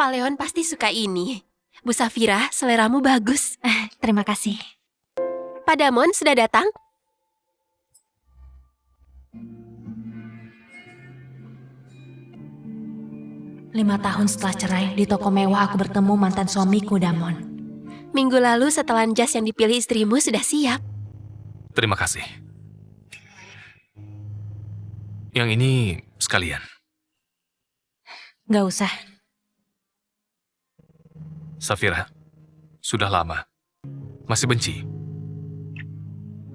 Pak Leon pasti suka ini. Bu Safira, seleramu bagus. Terima kasih. Pak Damon sudah datang? Lima tahun setelah cerai, di toko mewah aku bertemu mantan suamiku, Damon. Minggu lalu setelan jas yang dipilih istrimu sudah siap. Terima kasih. Yang ini sekalian. Gak usah. Safira, sudah lama. Masih benci?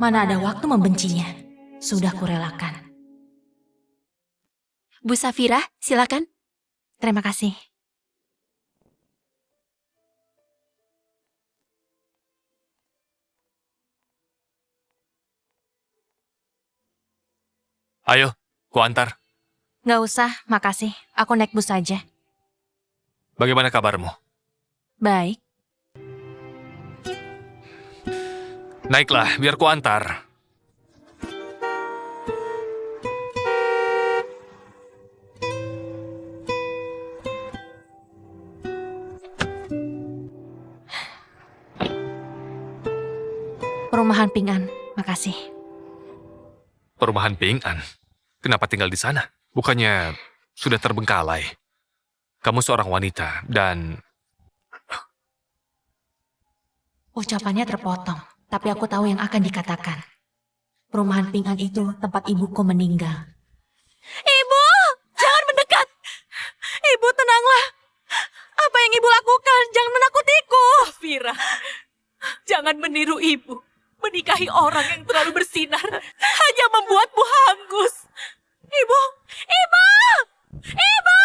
Mana ada waktu membencinya. Sudah kurelakan. Bu Safira, silakan. Terima kasih. Ayo, kuantar. Gak usah, makasih. Aku naik bus saja. Bagaimana kabarmu? Baik. Naiklah, biar kuantar. Perumahan Ping An, makasih. Perumahan Ping An. Kenapa tinggal di sana? Bukannya sudah terbengkalai. Kamu seorang wanita dan... Ucapannya terpotong, tapi aku tahu yang akan dikatakan. Perumahan Ping An itu tempat ibuku meninggal. Ibu, jangan mendekat. Ibu, tenanglah. Apa yang ibu lakukan? Jangan menakutiku. Safira, jangan meniru ibu. Menikahi orang yang terlalu bersinar hanya membuatmu hangus. Ibu, ibu, ibu,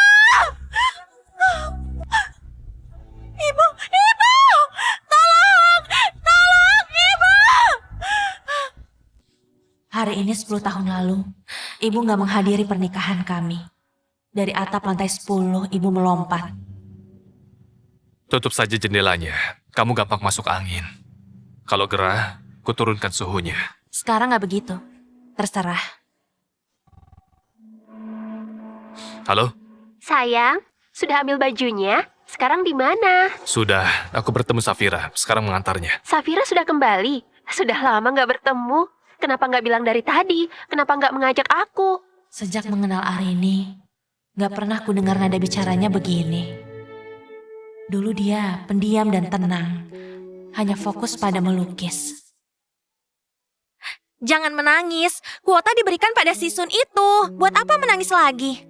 ibu, ibu, tolong, tolong, ibu. Hari ini 10 tahun lalu, ibu gak menghadiri pernikahan kami. Dari atap lantai 10, ibu melompat. Tutup saja jendelanya. Kamu gampang masuk angin. Kalau gerah, kuturunkan suhunya. Sekarang gak begitu. Terserah. Halo? Sayang, sudah ambil bajunya? Sekarang di mana? Sudah, aku bertemu Safira. Sekarang mengantarnya. Safira sudah kembali. Sudah lama nggak bertemu. Kenapa nggak bilang dari tadi? Kenapa nggak mengajak aku? Sejak mengenal Arini, gak pernah ku dengar nada bicaranya begini. Dulu dia pendiam dan tenang. Hanya fokus pada melukis. Jangan menangis. Kuota diberikan pada Sisun itu. Buat apa menangis lagi?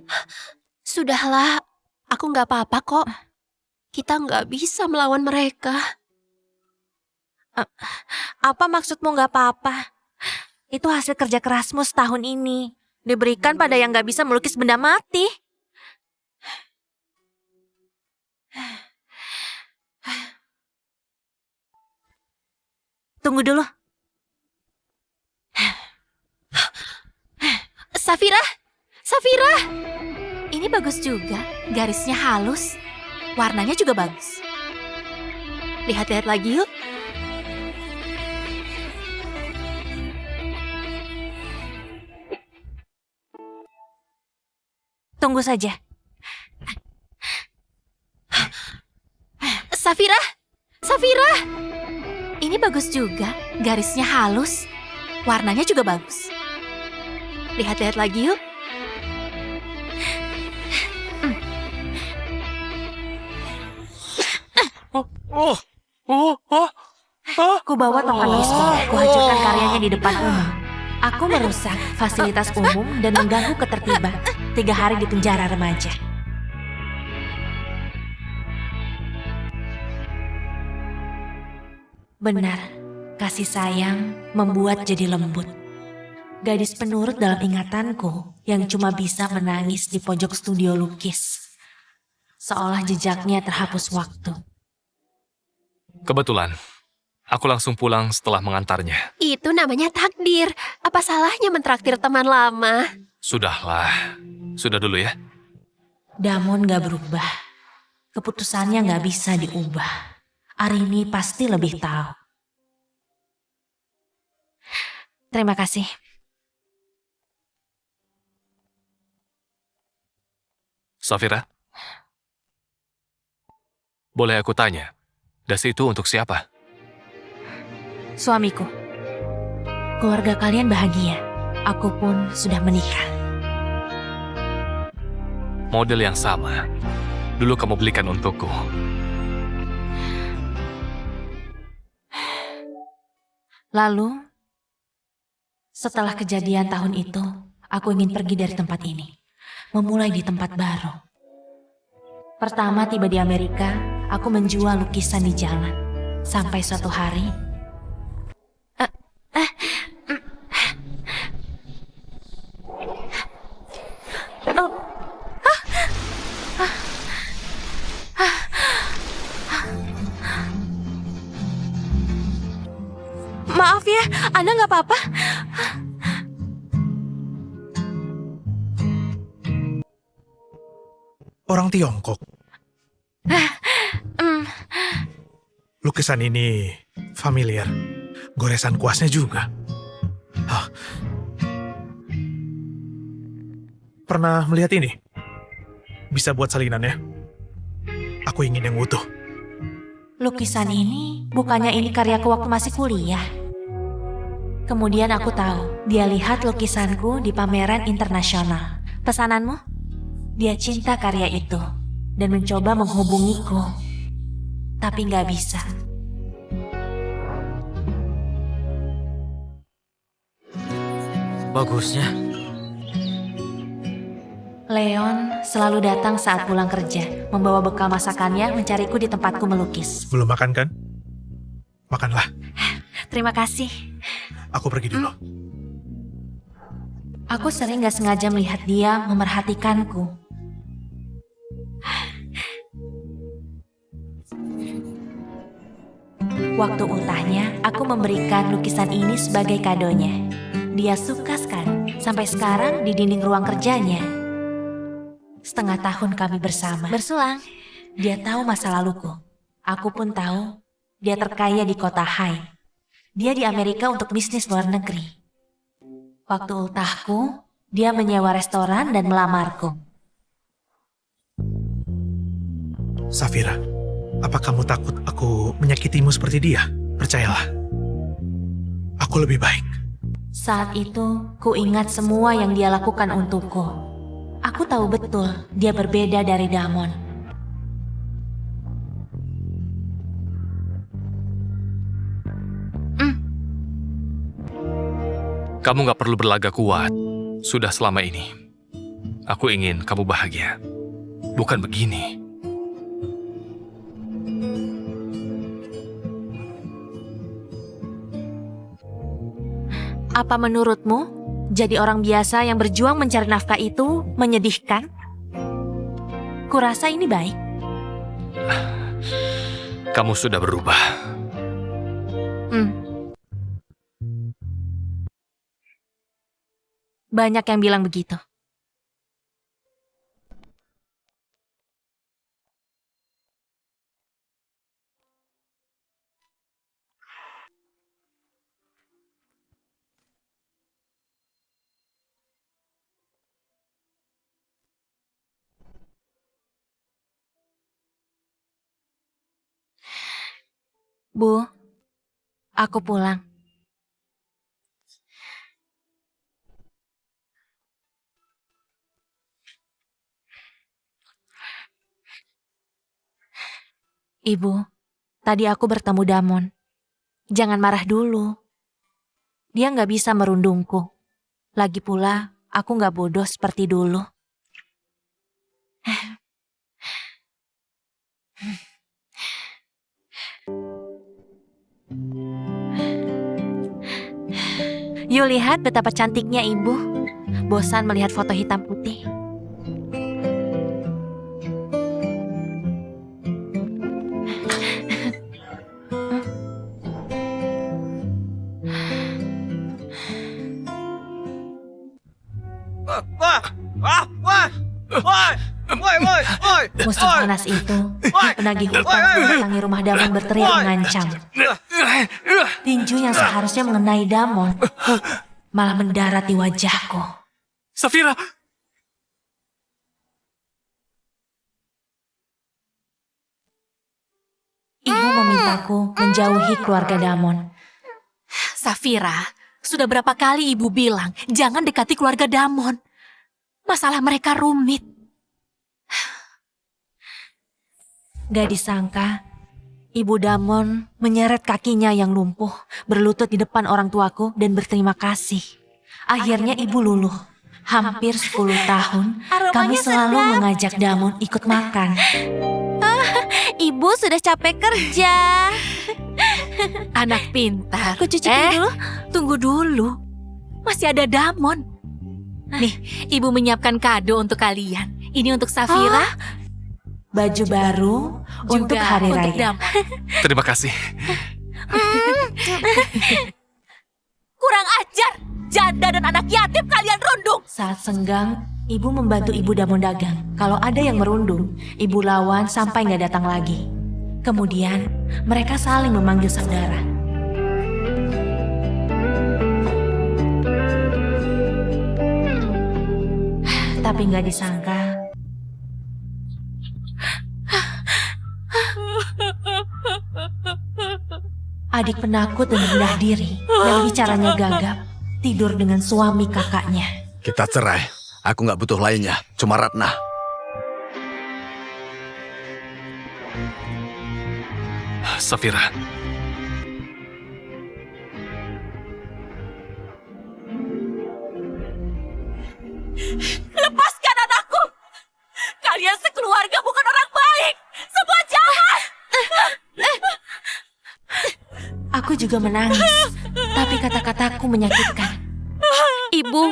Sudahlah, aku nggak apa-apa kok. Kita nggak bisa melawan mereka. Apa maksudmu gak apa-apa? Itu hasil kerja kerasmu setahun ini. Diberikan pada yang gak bisa melukis benda mati. Tunggu dulu. Safira, Safira. Ini bagus juga. Garisnya halus. Warnanya juga bagus. Lihat-lihat lagi yuk. Tunggu saja. Safira, Safira. Ini bagus juga. Garisnya halus. Warnanya juga bagus. Lihat-lihat lagi yuk. Ku bawa tongkat baseball. Ku hancurkan karyanya di depan umum. Aku merusak fasilitas umum dan mengganggu ketertiban. 3 hari di penjara remaja. Benar, kasih sayang membuat jadi lembut. Gadis penurut dalam ingatanku yang cuma bisa menangis di pojok studio lukis. Seolah jejaknya terhapus waktu. Kebetulan, aku langsung pulang setelah mengantarnya. Itu namanya takdir. Apa salahnya mentraktir teman lama? Sudahlah, sudah dulu ya. Damon gak berubah. Keputusannya gak bisa diubah. Arini pasti lebih tahu. Terima kasih. Safira, Boleh aku tanya, dasi itu untuk siapa? Suamiku. Keluarga kalian bahagia. Aku pun sudah menikah. Model yang sama. Dulu kamu belikan untukku. Lalu, setelah kejadian tahun itu, aku ingin pergi dari tempat ini. Memulai di tempat baru. Pertama tiba di Amerika, aku menjual lukisan di jalan. Sampai suatu hari, Maaf ya, Anda nggak apa-apa? Orang Tiongkok. Lukisan ini familiar. Goresan kuasnya juga. Hah. Pernah melihat ini? Bisa buat salinannya. Aku ingin yang utuh. lukisan ini bukannya ini karyaku waktu masih kuliah. Kemudian aku tahu, dia lihat lukisanku di pameran internasional. Pesananmu? Dia cinta karya itu dan mencoba menghubungiku. Tapi nggak bisa. Bagusnya. Leon selalu datang saat pulang kerja, membawa bekal masakannya mencariku di tempatku melukis. Belum makan kan? Makanlah. Terima kasih. Aku pergi dulu. Aku sering gak sengaja melihat dia memerhatikanku. Waktu ultahnya, aku memberikan lukisan ini sebagai kadonya. Dia suka sekali, sampai sekarang di dinding ruang kerjanya. Setengah tahun kami bersama. Bersulang. Dia tahu masa laluku. Aku pun tahu dia terkaya di kota Hai. Dia di Amerika untuk bisnis luar negeri. Waktu ultahku, dia menyewa restoran dan melamarku. Safira, apa kamu takut aku menyakitimu seperti dia? Percayalah. Aku lebih baik. Saat itu, ku ingat semua yang dia lakukan untukku. Aku tahu betul dia berbeda dari Damon. Kamu gak perlu berlagak kuat. Sudah selama ini. Aku ingin kamu bahagia. Bukan begini. Apa menurutmu, jadi orang biasa yang berjuang mencari nafkah itu menyedihkan? Kurasa ini baik. Kamu sudah berubah. Banyak yang bilang begitu. Bu, aku pulang. Ibu, tadi aku bertemu Damon. Jangan marah dulu. Dia nggak bisa merundungku. Lagi pula, aku nggak bodoh seperti dulu. Yuk lihat betapa cantiknya ibu. Bosan melihat foto hitam putih. Musuh panas itu, penagih hutang mendatangi rumah Damon berteriak mengancam. Tinju yang seharusnya mengenai Damon malah mendarat di wajahku. Safira! memintaku menjauhi keluarga Damon. Safira, sudah berapa kali ibu bilang jangan dekati keluarga Damon. Masalah mereka rumit. Gak disangka, Ibu Damon menyeret kakinya yang lumpuh, berlutut di depan orang tuaku dan berterima kasih. Akhirnya ibu luluh. Hampir 10 tahun, kami selalu mengajak Damon ikut makan. Ibu sudah capek kerja. Anak pintar. Aku cuci dulu. Tunggu dulu. Masih ada Damon. Nih, ibu menyiapkan kado untuk kalian. Ini untuk Safira. Baju baru untuk juga hari untuk raya. Damon. Terima kasih. Kurang ajar. Janda dan anak yatim kalian rundung. Saat senggang, ibu membantu ibu Damon dagang. Kalau ada yang merundung, ibu lawan sampai nggak datang lagi. Kemudian, mereka saling memanggil saudara. Tapi nggak disangka, adik penakut dan rendah diri yang bicaranya gagap tidur dengan suami kakaknya. Kita cerai. Aku nggak butuh lainnya. Cuma Ratna. Safira, Lepaskan anakku. Kalian sekeluarga bukan orang baik. Semua jahat. Aku juga menangis, tapi kata-kataku menyakitkan. Ibu,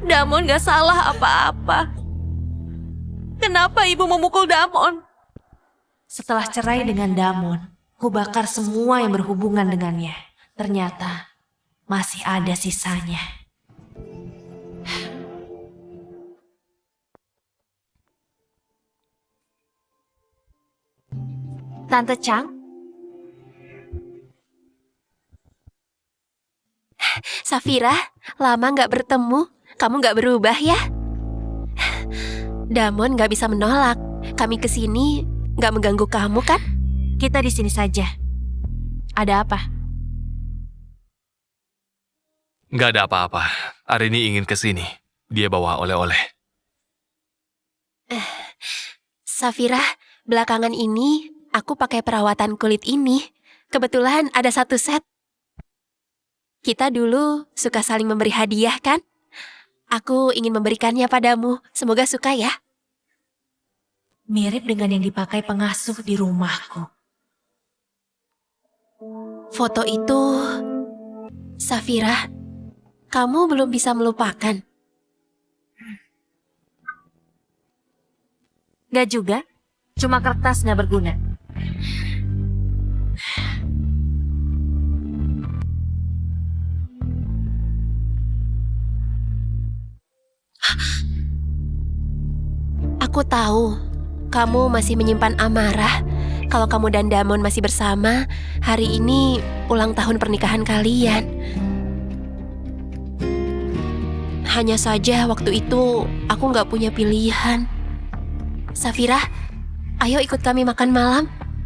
Damon gak salah apa-apa. Kenapa ibu memukul Damon? Setelah cerai dengan Damon, ku bakar semua yang berhubungan dengannya. Ternyata masih ada sisanya. Tante Chang, Safira, lama nggak bertemu. Kamu nggak berubah ya? Damon nggak bisa menolak. Kami kesini nggak mengganggu kamu kan? kita di sini saja. Ada apa? nggak ada apa-apa. Arini ingin ke sini. Dia bawa oleh-oleh. Safira, belakangan ini aku pakai perawatan kulit ini. Kebetulan ada satu set. Kita dulu suka saling memberi hadiah kan? Aku ingin memberikannya padamu. Semoga suka ya. Mirip dengan yang dipakai pengasuh di rumahku. Foto itu, Safira, kamu belum bisa melupakan. Gak juga, cuma kertas gak berguna. Aku tahu, kamu masih menyimpan amarah. Kalau kamu dan Damon masih bersama, hari ini ulang tahun pernikahan kalian. Hanya saja waktu itu aku nggak punya pilihan. Safira, ayo ikut kami makan malam.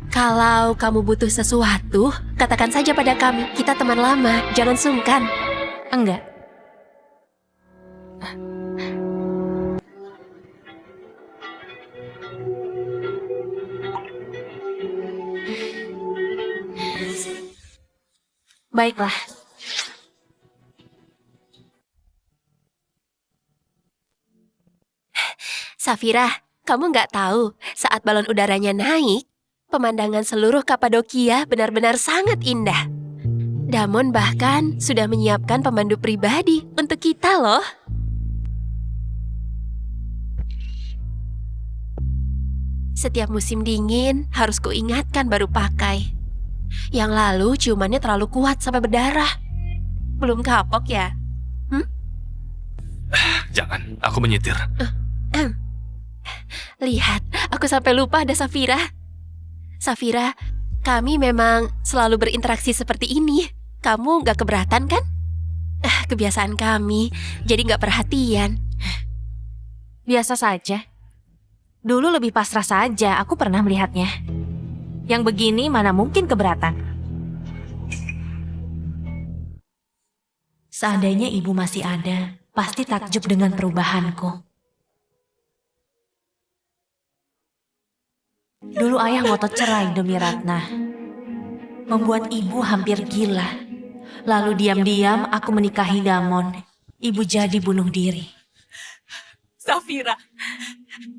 Kalau kamu butuh sesuatu, katakan saja pada kami. Kita teman lama, jangan sungkan. Enggak. Baiklah. Safira, kamu nggak tahu saat balon udaranya naik, pemandangan seluruh Kapadokia benar-benar sangat indah. Damon bahkan sudah menyiapkan pemandu pribadi untuk kita loh. Setiap musim dingin harus kuingatkan baru pakai. Yang lalu ciumannya terlalu kuat sampai berdarah. Belum kapok ya? Jangan, aku menyetir. Lihat, aku sampai lupa ada Safira. Safira, kami memang selalu berinteraksi seperti ini. Kamu gak keberatan kan? Kebiasaan kami, jadi gak perhatian. Biasa saja. Dulu lebih pasrah saja, aku pernah melihatnya. Yang begini mana mungkin keberatan. Seandainya ibu masih ada, pasti takjub dengan perubahanku. Dulu ayah ngotot cerai demi Ratna. Membuat ibu hampir gila. Lalu diam-diam aku menikahi Damon. Ibu jadi bunuh diri. Safira,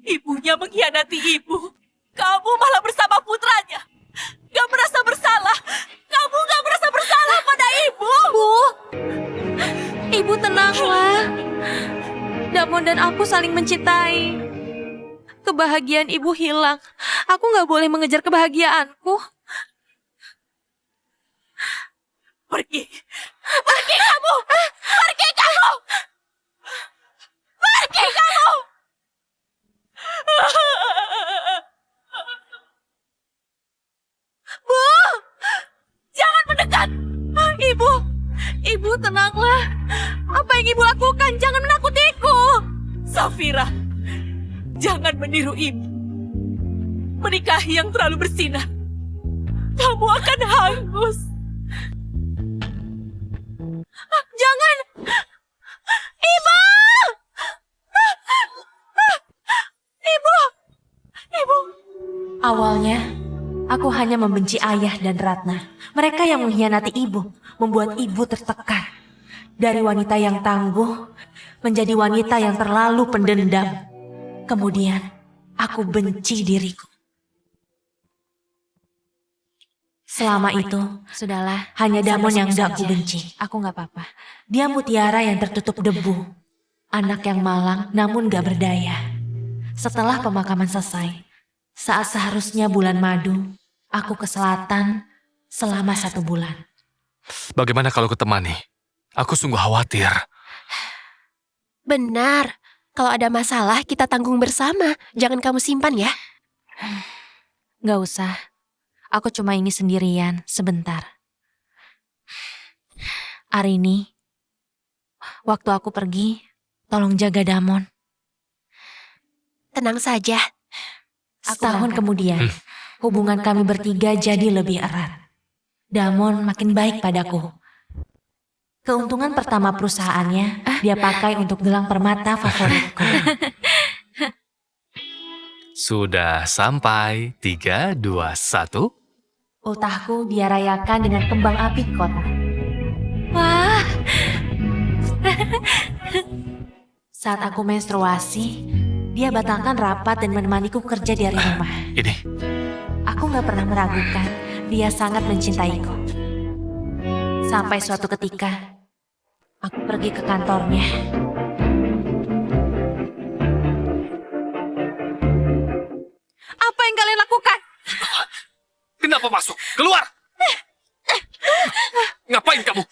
ibunya mengkhianati ibu. Kamu malah bersama putranya. Gak merasa bersalah. Kamu gak merasa bersalah pada ibu. Bu, ibu tenanglah. Damon dan aku saling mencintai. Kebahagiaan ibu hilang. Aku gak boleh mengejar kebahagiaanku. Pergi. Pergi kamu. Pergi kamu. Pergi kamu. Bu, jangan mendekat. Ibu tenanglah. Apa yang ibu lakukan? Jangan menakutiku. Safira, jangan meniru ibu. Menikahi yang terlalu bersinar. Kamu akan hangus. Jangan. Ibu! Ibu! Awalnya, aku hanya membenci ayah dan Ratna. Mereka yang mengkhianati ibu, membuat ibu tertekan. Dari wanita yang tangguh, menjadi wanita yang terlalu pendendam. Kemudian, aku benci diriku. Selama itu, sudahlah, hanya Damon yang gak aku benci. Aku gak apa-apa. Dia mutiara yang tertutup debu. Anak yang malang namun gak berdaya. Setelah pemakaman selesai, saat seharusnya bulan madu, aku ke selatan selama 1 bulan. Bagaimana kalau kutemani? Aku sungguh khawatir. Benar. Kalau ada masalah, kita tanggung bersama. Jangan kamu simpan ya. Gak usah. Aku cuma ini sendirian, sebentar. Arini, waktu aku pergi, tolong jaga Damon. Tenang saja. Setahun kemudian, hubungan kami bertiga jadi lebih erat. Damon makin baik padaku. Keuntungan pertama perusahaannya, dia pakai untuk gelang permata favoritku. Sudah sampai. 3, 2, 1. Ultahku dia rayakan dengan kembang api kota. Wah! Saat aku menstruasi, dia batalkan rapat dan menemaniku kerja dari rumah. Ini, Aku gak pernah meragukan, dia sangat mencintaiku. Sampai suatu ketika, aku pergi ke kantornya. Apa yang kalian lakukan? kenapa masuk? Keluar! Ngapain kamu?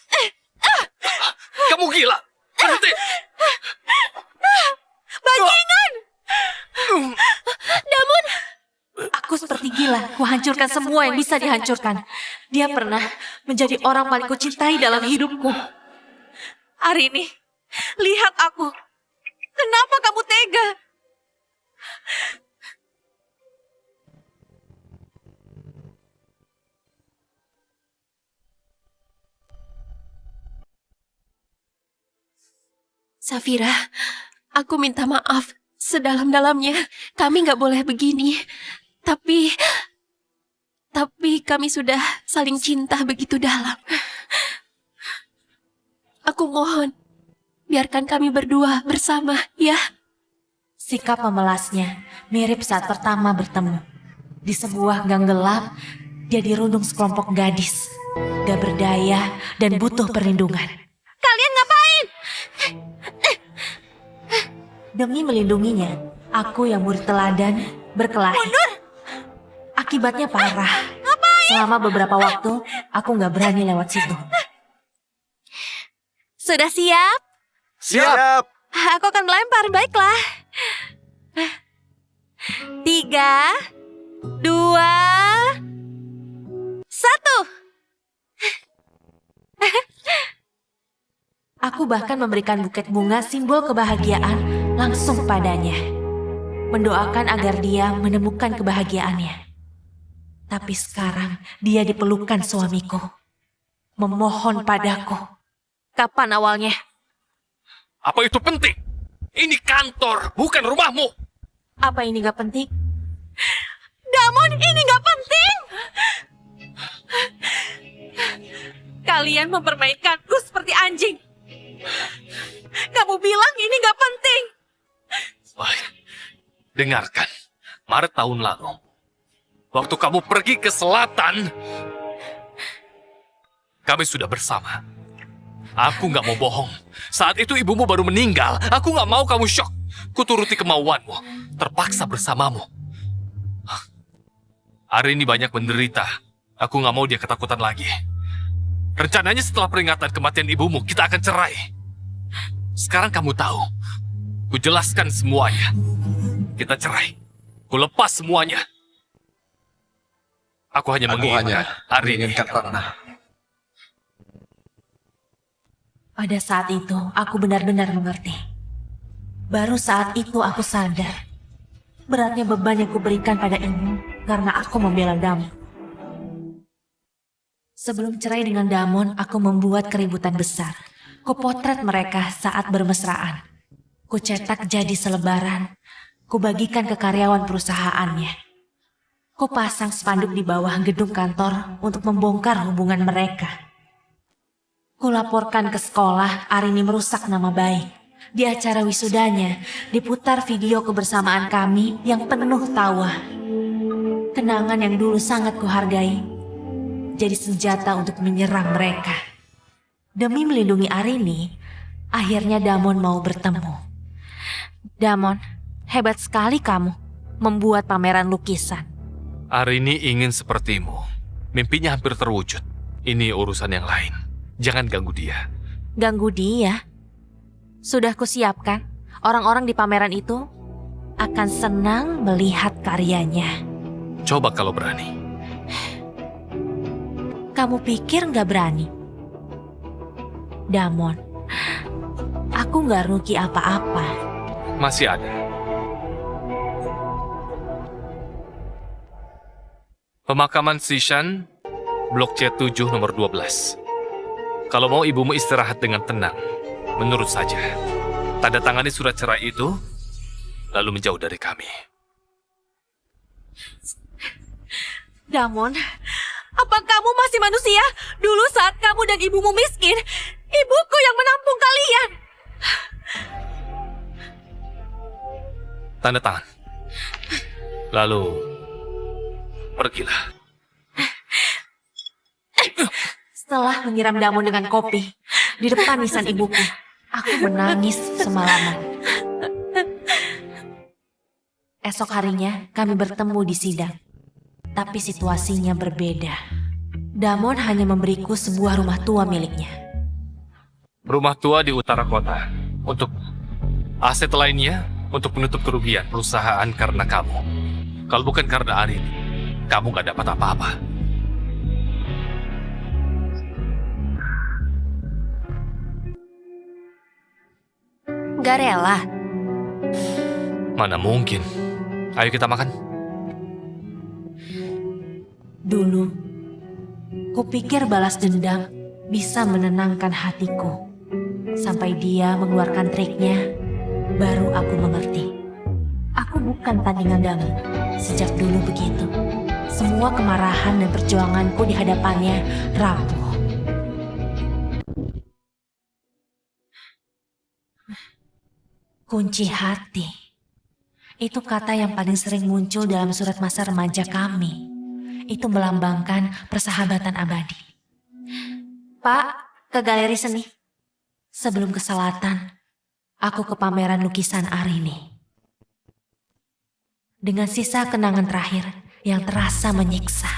Kamu gila! Berhenti! Bajingan! Damon! Aku seperti gila, kuhancurkan semua yang bisa dihancurkan. Dia pernah menjadi orang paling kucintai dalam hidupku. Arini, lihat aku. Kenapa kamu tega? Safira, aku minta maaf sedalam-dalamnya. Kami nggak boleh begini. Tapi kami sudah saling cinta begitu dalam. Aku mohon, biarkan kami berdua bersama, ya. Sikap memelasnya mirip saat pertama bertemu. Di sebuah gang gelap, dia dirundung sekelompok gadis. Gak berdaya dan butuh perlindungan. Kalian ngapain? Demi melindunginya, aku yang murid teladan berkelahi. Mundur! Akibatnya parah. Selama beberapa waktu, aku gak berani lewat situ. Sudah siap? Siap! Aku akan melempar, baiklah. 3, 2, 1. Aku bahkan memberikan buket bunga simbol kebahagiaan langsung padanya. Mendoakan agar dia menemukan kebahagiaannya. Tapi sekarang dia dipelukan suamiku. Memohon padaku. Kapan awalnya? Apa itu penting? Ini kantor, bukan rumahmu. Apa ini gak penting? Damon, ini gak penting! Kalian mempermainkanku seperti anjing. Kamu bilang ini gak penting. Baik, dengarkan. Maret tahun lalu, waktu kamu pergi ke selatan, kami sudah bersama. Aku gak mau bohong. Saat itu ibumu baru meninggal. Aku gak mau kamu syok. Kuturuti kemauanmu. Terpaksa bersamamu. Hari ini banyak menderita. Aku gak mau dia ketakutan lagi. Rencananya setelah peringatan kematian ibumu, kita akan cerai. Sekarang kamu tahu. Kujelaskan semuanya. Kita cerai. Kulepas semuanya. Aku hanya menginginkan hari ini. Ratna. Pada saat itu, aku benar-benar mengerti. Baru saat itu aku sadar. Beratnya beban yang kuberikan pada ibu karena aku membela Damon. Sebelum cerai dengan Damon, aku membuat keributan besar. Kupotret mereka saat bermesraan. Kucetak jadi selebaran. Kubagikan ke karyawan perusahaannya. Kupasang spanduk di bawah gedung kantor untuk membongkar hubungan mereka. Kulaporkan ke sekolah, Arini merusak nama baik. Di acara wisudanya, diputar video kebersamaan kami yang penuh tawa. Kenangan yang dulu sangat kuhargai, jadi senjata untuk menyerang mereka. Demi melindungi Arini, akhirnya Damon mau bertemu. Damon, hebat sekali kamu membuat pameran lukisan. Arini ingin sepertimu. Mimpinya hampir terwujud. Ini urusan yang lain. Jangan ganggu dia. Ganggu dia? Sudah kusiapkan. Orang-orang di pameran itu akan senang melihat karyanya. Coba kalau berani. Kamu pikir gak berani? Damon, aku gak rugi apa-apa. Masih ada. Pemakaman Sishan, Blok C7 nomor 12. Kalau mau ibumu istirahat dengan tenang, menurut saja. Tanda tangani surat cerai itu, lalu menjauh dari kami. Damon, apa kamu masih manusia? Dulu saat kamu dan ibumu miskin, ibuku yang menampung kalian. Tanda tangan. Lalu, pergilah. Setelah menyiram Damon dengan kopi di depan nisan ibuku, aku menangis semalaman. Esok harinya kami bertemu di sidang, tapi situasinya berbeda. Damon hanya memberiku sebuah rumah tua miliknya. Rumah tua di utara kota. Untuk aset lainnya, untuk menutup kerugian perusahaan karena kamu. Kalau bukan karena Arini, kamu gak dapat apa-apa. Gak rela. Mana mungkin. Ayo kita makan. Dulu, kupikir balas dendam bisa menenangkan hatiku. Sampai dia mengeluarkan triknya, baru aku mengerti. Aku bukan tandingan Damon. Sejak dulu begitu. Semua kemarahan dan perjuanganku di hadapannya rapuh. Kunci hati. Itu kata yang paling sering muncul dalam surat masa remaja kami. Itu melambangkan persahabatan abadi. Pak, ke galeri seni. Sebelum ke selatan, aku ke pameran lukisan Arini. Dengan sisa kenangan terakhir yang terasa menyiksa,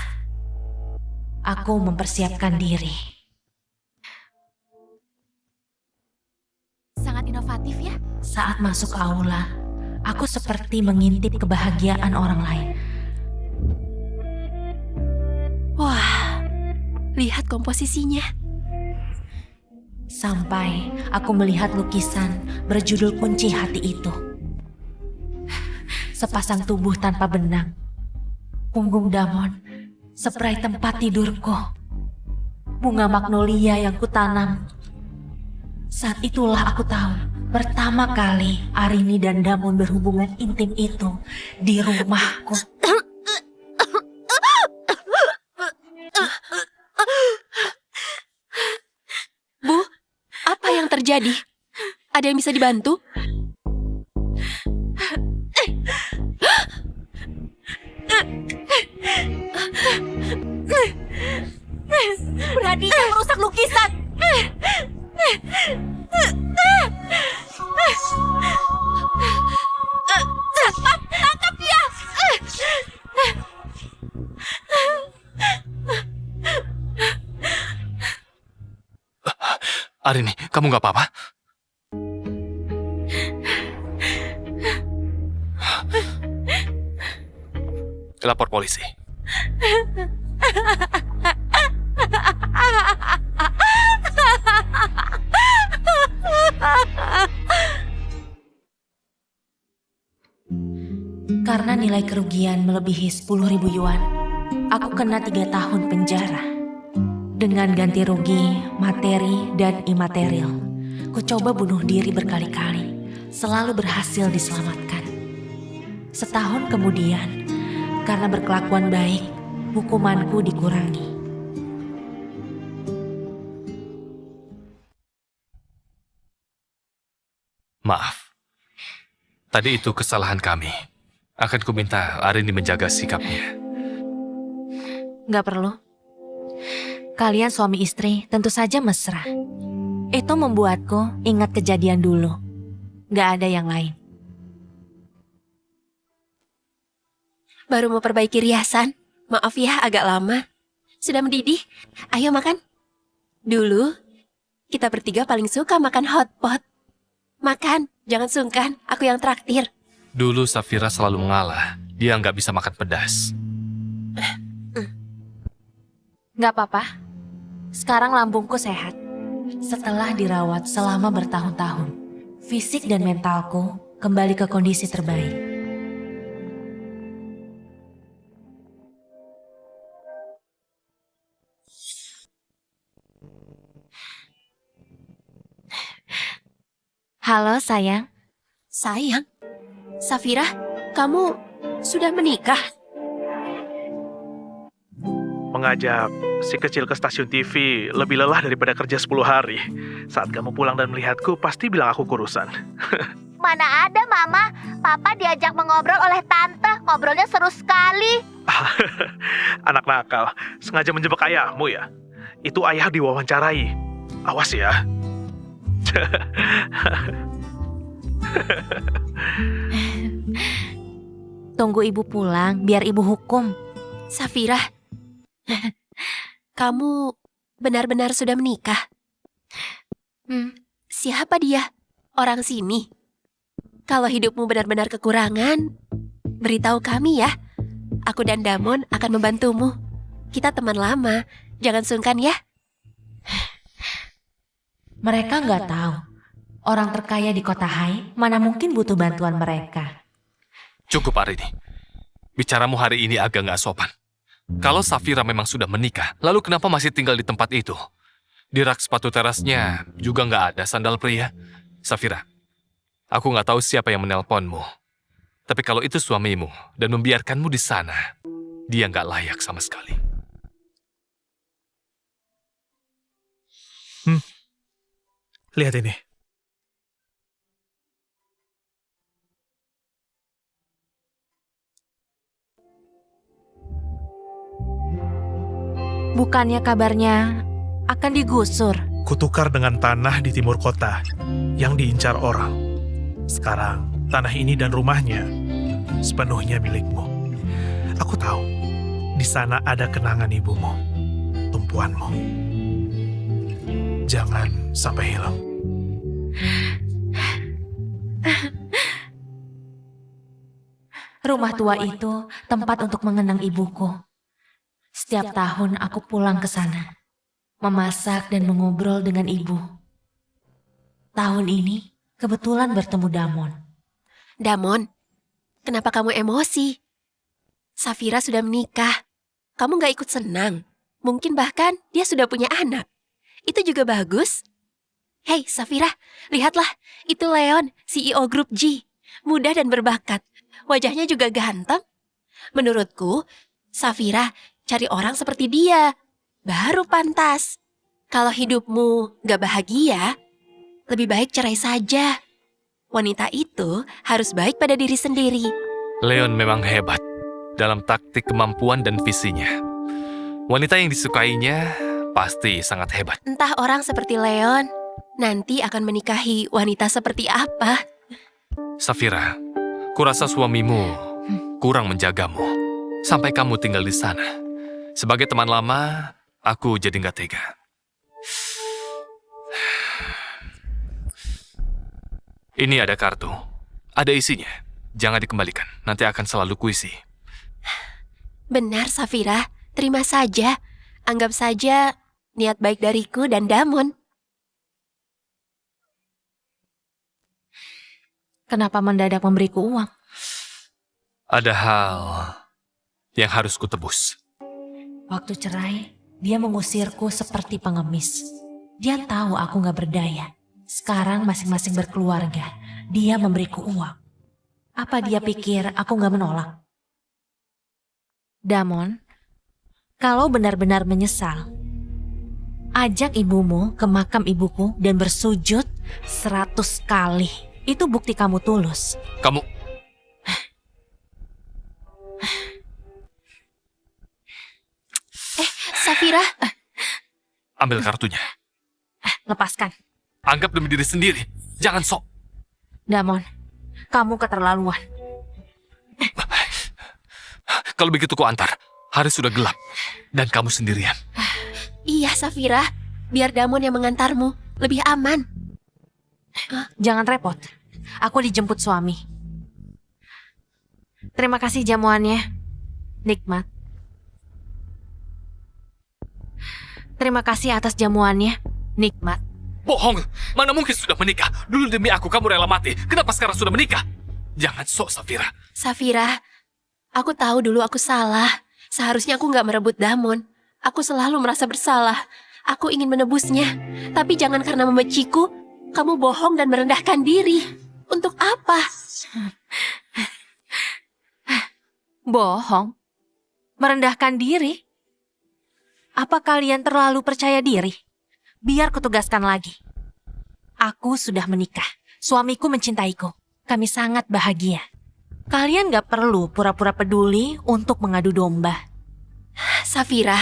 aku mempersiapkan diri. Sangat inovatif ya. Saat masuk aula, aku seperti mengintip kebahagiaan orang lain. Wah, lihat komposisinya. Sampai aku melihat lukisan berjudul kunci hati itu. Sepasang tubuh tanpa benang. Punggung Damon spray tempat tidurku, bunga magnolia yang kutanam. Saat itulah aku tahu pertama kali Arini dan Damon berhubungan intim itu di rumahku. Bu, apa yang terjadi? Ada yang bisa dibantu? Beraninya merusak lukisan. Cepat, tangkap dia. Arini, kamu nggak apa-apa? Lapor polisi. Karena nilai kerugian melebihi 10.000 yuan, aku kena 3 tahun penjara. Dengan ganti rugi, materi, dan imaterial, ku coba bunuh diri berkali-kali, selalu berhasil diselamatkan. Setahun kemudian, karena berkelakuan baik, hukumanku dikurangi. Maaf. Tadi itu kesalahan kami. Akan ku minta Arini menjaga sikapnya. Gak perlu. Kalian suami istri tentu saja mesra. Itu membuatku ingat kejadian dulu. Gak ada yang lain. Baru mau perbaiki riasan. Maaf ya, agak lama. Sudah mendidih. Ayo makan. Dulu, kita bertiga paling suka makan hotpot. Makan, jangan sungkan. Aku yang traktir. Dulu Safira selalu mengalah. Dia nggak bisa makan pedas. Gak apa-apa. Sekarang lambungku sehat. Setelah dirawat selama bertahun-tahun, fisik dan mentalku kembali ke kondisi terbaik. Halo sayang. Sayang, Safira, kamu sudah menikah? Mengajak si kecil ke stasiun TV lebih lelah daripada kerja 10 hari. Saat kamu pulang dan melihatku, pasti bilang aku kurusan. Mana ada, Mama. Papa diajak mengobrol oleh Tante. Ngobrolnya seru sekali. Anak nakal, sengaja menjebak ayahmu ya? Itu ayah diwawancarai. Awas ya. Tunggu ibu pulang biar ibu hukum. Safira, kamu benar-benar sudah menikah? Siapa dia? Orang sini? Kalau hidupmu benar-benar kekurangan, beritahu kami ya. Aku dan Damon akan membantumu. Kita teman lama, jangan sungkan ya. Mereka nggak tahu. Orang terkaya di kota Hai mana mungkin butuh bantuan mereka. Cukup Arini. Bicaramu hari ini agak nggak sopan. Kalau Safira memang sudah menikah, lalu kenapa masih tinggal di tempat itu? Di rak sepatu terasnya juga nggak ada sandal pria. Safira, aku nggak tahu siapa yang menelponmu. Tapi kalau itu suamimu dan membiarkanmu di sana, dia nggak layak sama sekali. Lihat ini. Bukannya kabarnya akan digusur. Kutukar dengan tanah di timur kota yang diincar orang. Sekarang, tanah ini dan rumahnya sepenuhnya milikmu. Aku tahu, di sana ada kenangan ibumu, tumpuanmu. Jangan sampai hilang. Rumah tua itu tempat untuk mengenang ibuku. Setiap tahun aku pulang ke sana, memasak dan mengobrol dengan ibu. Tahun ini kebetulan bertemu Damon. Damon, kenapa kamu emosi? Safira sudah menikah. kamu gak ikut senang. Mungkin bahkan dia sudah punya anak. Itu juga bagus. Hei, Safira, lihatlah. Itu Leon, CEO grup G. Muda dan berbakat. Wajahnya juga ganteng. Menurutku, Safira cari orang seperti dia. Baru pantas. Kalau hidupmu gak bahagia, lebih baik cerai saja. Wanita itu harus baik pada diri sendiri. Leon memang hebat dalam taktik kemampuan dan visinya. Wanita yang disukainya pasti sangat hebat. Entah orang seperti Leon nanti akan menikahi wanita seperti apa. Safira, kurasa suamimu kurang menjagamu sampai kamu tinggal di sana. Sebagai teman lama, aku jadi nggak tega. Ini ada kartu. Ada isinya. Jangan dikembalikan. Nanti akan selalu kuisi. Benar, Safira. Terima saja. Anggap saja niat baik dariku dan Damon. Kenapa mendadak memberiku uang? Ada hal yang harus kutebus. Waktu cerai, dia mengusirku seperti pengemis. Dia tahu aku gak berdaya. Sekarang masing-masing berkeluarga. Dia memberiku uang. Apa dia pikir aku gak menolak? Damon, kalau benar-benar menyesal, ajak ibumu ke makam ibuku dan bersujud 100 kali. Itu bukti kamu tulus. Kamu... Safira, Ambil kartunya. Lepaskan. Anggap demi diri sendiri. Jangan sok. Damon, kamu keterlaluan. Kalau begitu ku antar. Hari sudah gelap. Dan kamu sendirian. iya Safira. Biar Damon yang mengantarmu. Lebih aman. Jangan repot. Aku dijemput suami. Terima kasih jamuannya. Nikmat. Terima kasih atas jamuannya. Nikmat. Bohong. Mana mungkin sudah menikah. Dulu demi aku kamu rela mati. Kenapa sekarang sudah menikah? Jangan sok, Safira. Safira, aku tahu dulu aku salah. Seharusnya aku gak merebut Damon. Aku selalu merasa bersalah. Aku ingin menebusnya. Tapi jangan karena membenciku, kamu bohong dan merendahkan diri. Untuk apa? Bohong? Merendahkan diri? Apa kalian terlalu percaya diri? Biar kutugaskan lagi. Aku sudah menikah. Suamiku mencintaiku. Kami sangat bahagia. Kalian gak perlu pura-pura peduli untuk mengadu domba. Safira,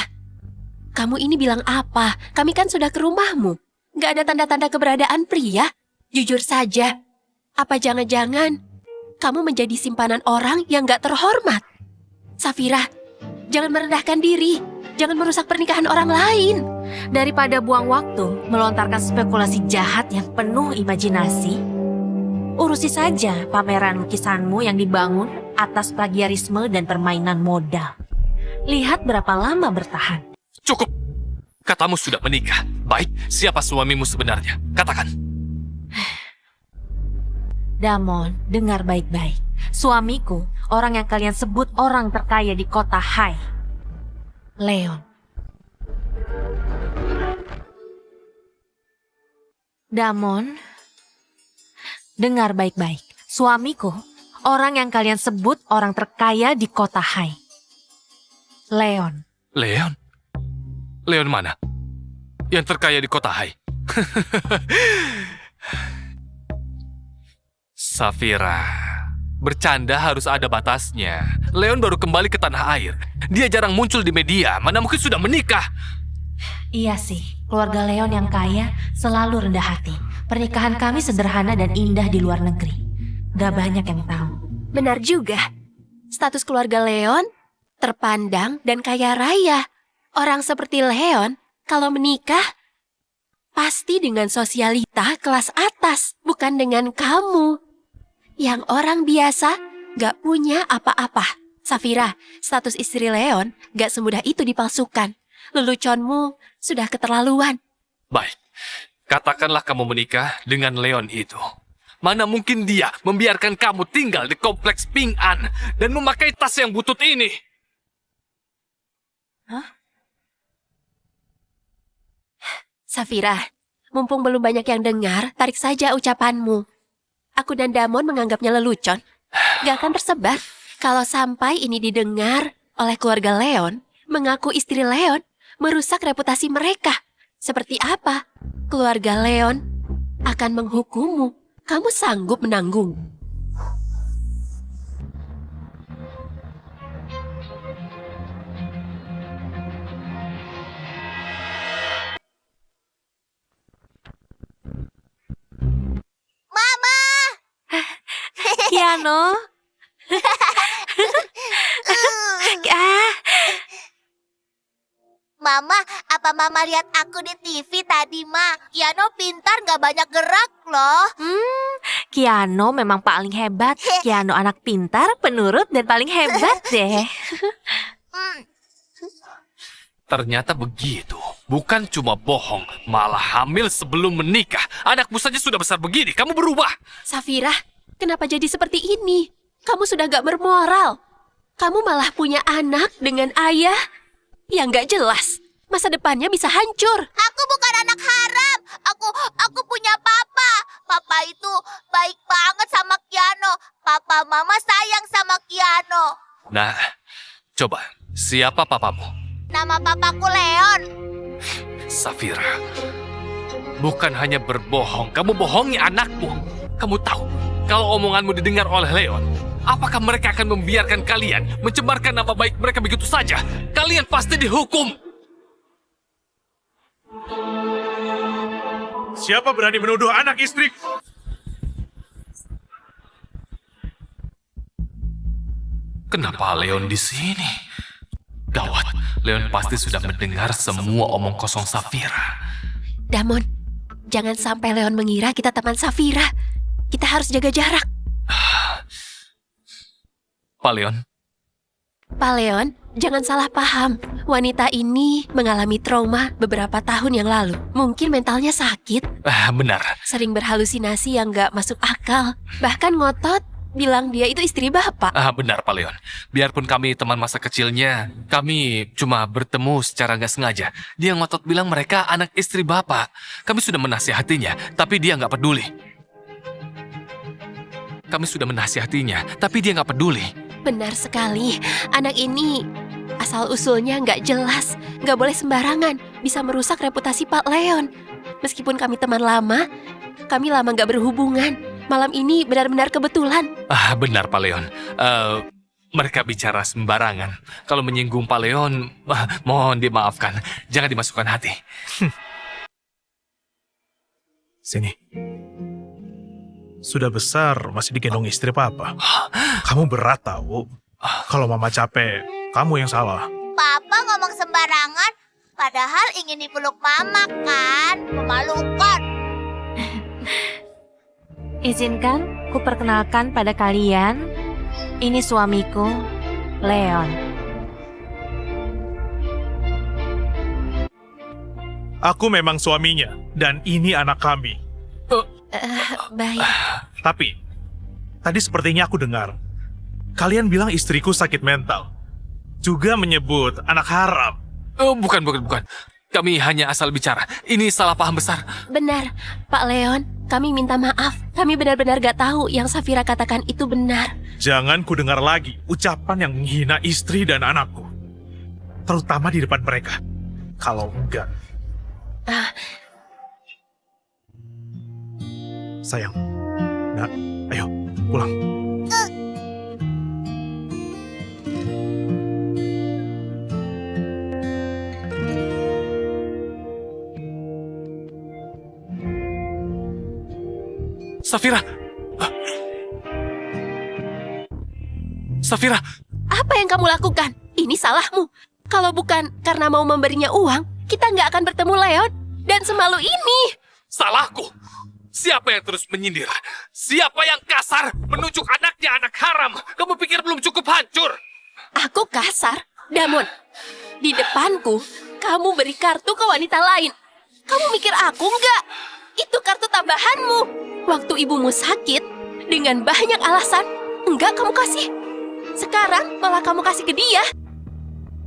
kamu ini bilang apa? Kami kan sudah ke rumahmu. Gak ada tanda-tanda keberadaan pria. Jujur saja, apa jangan-jangan kamu menjadi simpanan orang yang gak terhormat? Safira, jangan merendahkan diri. Jangan merusak pernikahan orang lain. Daripada buang waktu melontarkan spekulasi jahat yang penuh imajinasi, urusi saja pameran lukisanmu yang dibangun atas plagiarisme dan permainan modal. Lihat berapa lama bertahan. Cukup. Katamu sudah menikah. Baik, siapa suamimu sebenarnya? Katakan. Damon, dengar baik-baik. Suamiku, orang yang kalian sebut orang terkaya di kota High. Leon. Damon, dengar baik-baik. Suamiku, orang yang kalian sebut orang terkaya di kota High. Leon. Leon? Leon mana? Yang terkaya di kota Hai. Safira, bercanda harus ada batasnya. Leon baru kembali ke tanah air. Dia jarang muncul di media, mana mungkin sudah menikah. Iya sih, keluarga Leon yang kaya selalu rendah hati. Pernikahan kami sederhana dan indah di luar negeri. Gak banyak yang tahu. Benar juga. Status keluarga Leon terpandang dan kaya raya. Orang seperti Leon, kalau menikah, pasti dengan sosialita kelas atas, bukan dengan kamu. Yang orang biasa gak punya apa-apa. Safira, status istri Leon gak semudah itu dipalsukan. Leluconmu sudah keterlaluan. Baik, katakanlah kamu menikah dengan Leon itu. Mana mungkin dia membiarkan kamu tinggal di kompleks Ping An dan memakai tas yang butut ini? Safira, mumpung belum banyak yang dengar, tarik saja ucapanmu. Aku dan Damon menganggapnya lelucon. Gak akan tersebar. Kalau sampai ini didengar oleh keluarga Leon, mengaku istri Leon, merusak reputasi mereka. Seperti apa? Keluarga Leon akan menghukummu. Kamu sanggup menanggung? Kiano. Mama, apa Mama lihat aku di TV tadi, Ma? Kiano pintar, gak banyak gerak loh. Kiano memang paling hebat. Kiano anak pintar, penurut, dan paling hebat deh. Ternyata begitu. Bukan cuma bohong, malah hamil sebelum menikah. Anakmu saja sudah besar begini, kamu berubah. Safira, kenapa jadi seperti ini? Kamu sudah gak bermoral. Kamu malah punya anak dengan ayah yang gak jelas. Masa depannya bisa hancur. Aku bukan anak haram. Aku punya papa. Papa itu baik banget sama Kiano. Papa Mama sayang sama Kiano. Nah, coba, siapa papamu? Nama papaku Leon. Safira, bukan hanya berbohong, kamu bohongi anakmu. Kamu tahu, kalau omonganmu didengar oleh Leon, apakah mereka akan membiarkan kalian mencemarkan nama baik mereka begitu saja? Kalian pasti dihukum. Siapa berani menuduh anak istriku? Kenapa Leon di sini? Gawat, Leon pasti sudah mendengar semua omong kosong Safira. Damon, jangan sampai Leon mengira kita teman Safira. Kita harus jaga jarak. Pak Leon, Pak Leon, jangan salah paham. Wanita ini mengalami trauma beberapa tahun yang lalu. Mungkin mentalnya sakit, benar. sering berhalusinasi yang gak masuk akal. Bahkan ngotot bilang dia itu istri bapak. Benar Pak Leon. Biarpun kami teman masa kecilnya, kami cuma bertemu secara nggak sengaja. Dia ngotot bilang mereka anak istri bapak. Kami sudah menasihatinya, tapi dia nggak peduli. Kami sudah menasihatinya, tapi dia nggak peduli. Benar sekali, anak ini asal-usulnya nggak jelas. Nggak boleh sembarangan, bisa merusak reputasi Pak Leon. Meskipun kami teman lama, kami lama nggak berhubungan. Malam ini benar-benar kebetulan. Benar Pak Leon. Mereka bicara sembarangan. Kalau menyinggung Pak Leon, mohon dimaafkan. Jangan dimasukkan hati. Sini. Sudah besar, masih digendong istri papa. Kamu berat tahu. Kalau mama capek, kamu yang salah. Papa ngomong sembarangan, padahal ingin dipeluk Mama kan? Memalukan. Izinkan ku perkenalkan pada kalian, ini suamiku, Leon. Aku memang suaminya, dan ini anak kami. Baik. Tapi, tadi sepertinya aku dengar, kalian bilang istriku sakit mental. Juga menyebut anak haram. Bukan. Kami hanya asal bicara. Ini salah paham besar. Benar, Pak Leon, kami minta maaf. Kami benar-benar gak tahu yang Safira katakan itu benar. Jangan ku dengar lagi ucapan yang menghina istri dan anakku. Terutama di depan mereka. Kalau enggak. Sayang, nak, ayo pulang. Safira! Safira! Apa yang kamu lakukan? Ini salahmu. Kalau bukan karena mau memberinya uang, kita nggak akan bertemu Leon. Dan semalu ini. Salahku! Siapa yang terus menyindir? Siapa yang kasar menunjuk anaknya anak haram? Kamu pikir belum cukup hancur? Aku kasar? Damon, di depanku, kamu beri kartu ke wanita lain. Kamu mikir aku nggak? Itu kartu tambahanmu. Waktu ibumu sakit, dengan banyak alasan, enggak kamu kasih. Sekarang malah kamu kasih ke dia.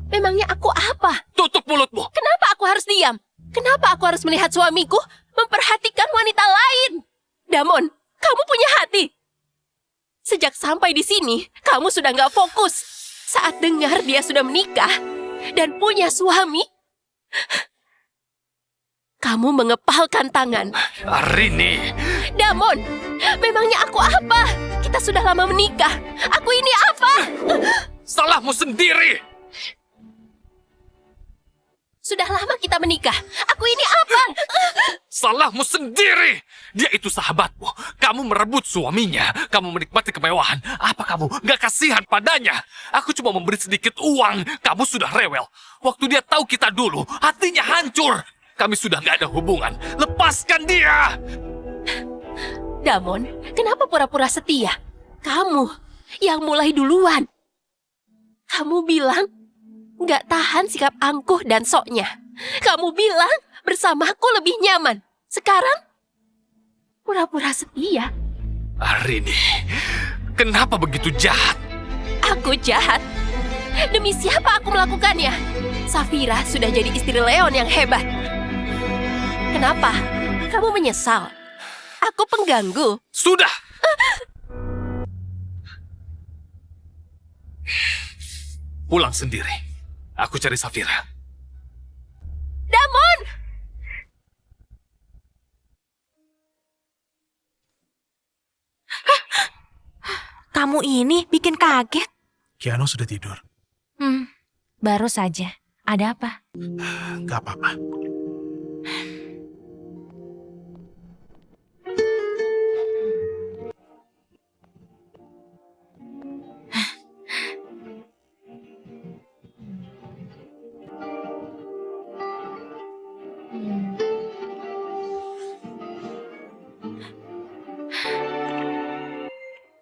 Memangnya aku apa? Tutup mulutmu! Kenapa aku harus diam? Kenapa aku harus melihat suamiku memperhatikan wanita lain? Damon, kamu punya hati. Sejak sampai di sini, kamu sudah nggak fokus. Saat dengar dia sudah menikah dan punya suami, kamu mengepalkan tangan. Arini! Damon, memangnya aku apa? Kita sudah lama menikah. Aku ini apa? Salahmu sendiri! Sudah lama kita menikah. Aku ini apa? Salahmu sendiri! Dia itu sahabatmu. Kamu merebut suaminya. Kamu menikmati kemewahan. Apa kamu gak kasihan padanya? Aku cuma memberi sedikit uang. Kamu sudah rewel. Waktu dia tahu kita dulu, hatinya hancur. Kami sudah gak ada hubungan. Lepaskan dia! Damon, kenapa pura-pura setia? Kamu yang mulai duluan. Kamu bilang nggak tahan sikap angkuh dan soknya. Kamu bilang bersamaku lebih nyaman. Sekarang pura-pura setia. Arini, kenapa begitu jahat? Aku jahat. Demi siapa aku melakukannya? Safira sudah jadi istri Leon yang hebat. Kenapa? Kamu menyesal? Aku pengganggu. Sudah! Pulang sendiri. Aku cari Safira. Damon! Kamu ini bikin kaget. Kiano sudah tidur. Baru saja. Ada apa? Gak apa-apa.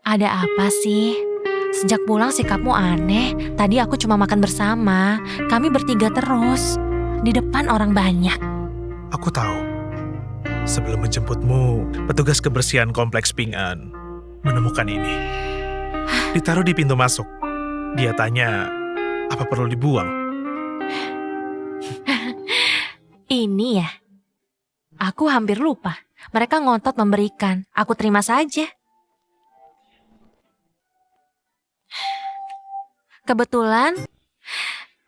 Ada apa sih? Sejak pulang sikapmu aneh. Tadi aku cuma makan bersama. Kami bertiga terus. Di depan orang banyak. Aku tahu. Sebelum menjemputmu, petugas kebersihan kompleks Ping An menemukan ini. Ditaruh di pintu masuk. Dia tanya, apa perlu dibuang? Ini ya. Aku hampir lupa. Mereka ngotot memberikan. Aku terima saja. Kebetulan,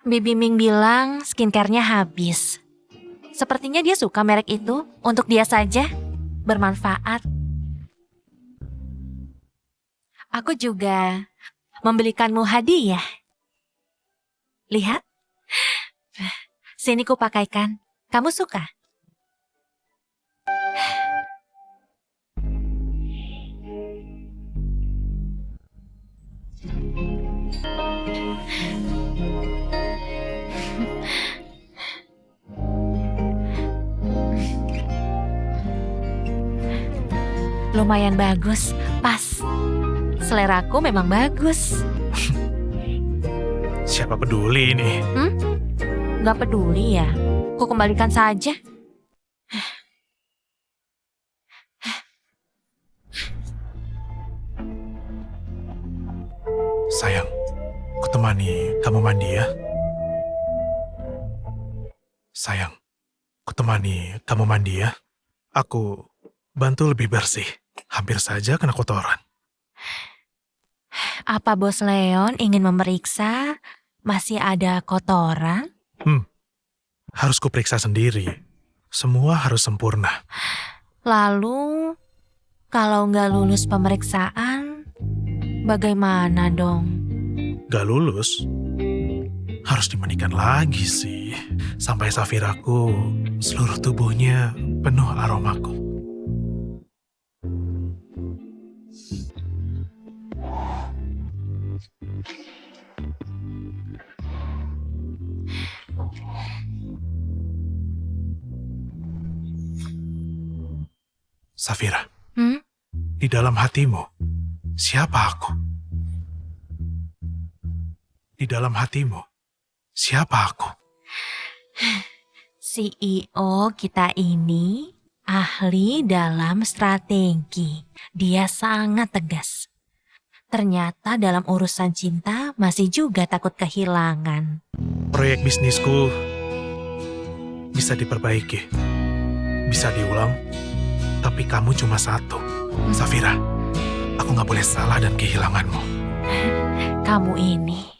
Bibi Ming bilang skincare-nya habis. Sepertinya dia suka merek itu. Untuk dia saja, bermanfaat. Aku juga membelikanmu hadiah. Lihat. Sini ku pakaikan. Kamu suka? Lumayan bagus, pas. Seleraku memang bagus. Siapa peduli ini? Gak peduli ya, ku kembalikan saja. Sayang, ku temani kamu mandi ya. Sayang, ku temani kamu mandi ya. Aku bantu lebih bersih. Hampir saja kena kotoran. Apa Bos Leon ingin memeriksa masih ada kotoran? Harus kuperiksa sendiri. Semua harus sempurna. Lalu, kalau nggak lulus pemeriksaan, bagaimana dong? Gak lulus? Harus dimandikan lagi sih. Sampai Safiraku seluruh tubuhnya penuh aromaku. Safira, di dalam hatimu, siapa aku? Di dalam hatimu, siapa aku? CEO kita ini ahli dalam strategi. Dia sangat tegas. Ternyata dalam urusan cinta masih juga takut kehilangan. Proyek bisnisku bisa diperbaiki, bisa diulang, tapi kamu cuma satu. Safira, aku nggak boleh salah dan kehilanganmu. Kamu ini.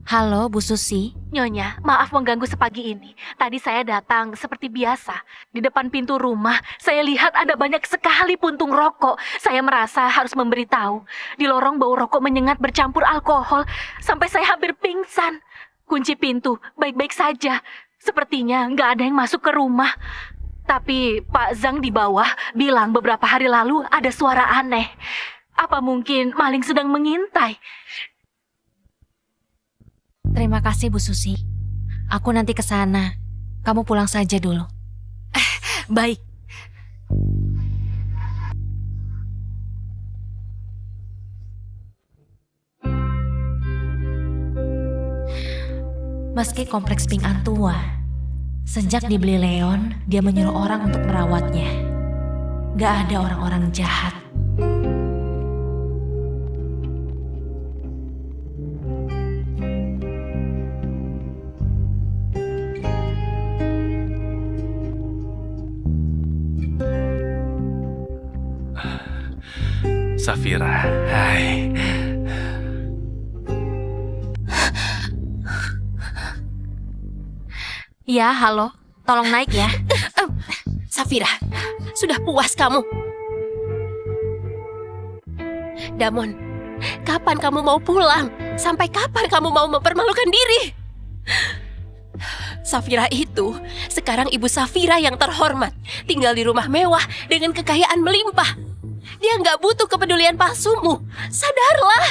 Halo, Bu Susi. Nyonya, maaf mengganggu sepagi ini. Tadi saya datang seperti biasa. Di depan pintu rumah, saya lihat ada banyak sekali puntung rokok. Saya merasa harus memberitahu. Di lorong bau rokok menyengat bercampur alkohol, sampai saya hampir pingsan. Kunci pintu, baik-baik saja. Sepertinya nggak ada yang masuk ke rumah. Tapi Pak Zhang di bawah bilang beberapa hari lalu ada suara aneh. Apa mungkin maling sedang mengintai? Terima kasih, Bu Susi. Aku nanti ke sana. Kamu pulang saja dulu. Baik. Meski kompleks Ping An tua, sejak dibeli Leon, dia menyuruh orang untuk merawatnya. Gak ada orang-orang jahat. Safira, hai. Ya, halo. Tolong naik ya. Safira, sudah puas kamu? Damon, kapan kamu mau pulang? Sampai kapan kamu mau mempermalukan diri? Safira itu sekarang ibu Safira yang terhormat, tinggal di rumah mewah dengan kekayaan melimpah. Dia nggak butuh kepedulian palsumu. Sadarlah.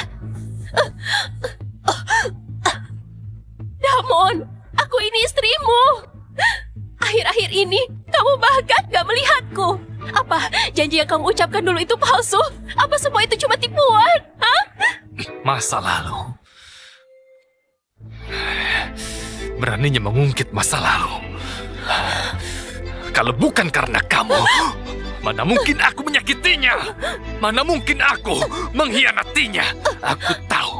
Damon, aku ini istrimu. Akhir-akhir ini kamu bahkan gak melihatku. Apa janji yang kamu ucapkan dulu itu palsu? Apa semua itu cuma tipuan? Hah? Masa lalu. Beraninya mengungkit masa lalu. Kalau bukan karena kamu, mana mungkin aku menyakitinya? Mana mungkin aku mengkhianatinya? Aku tahu.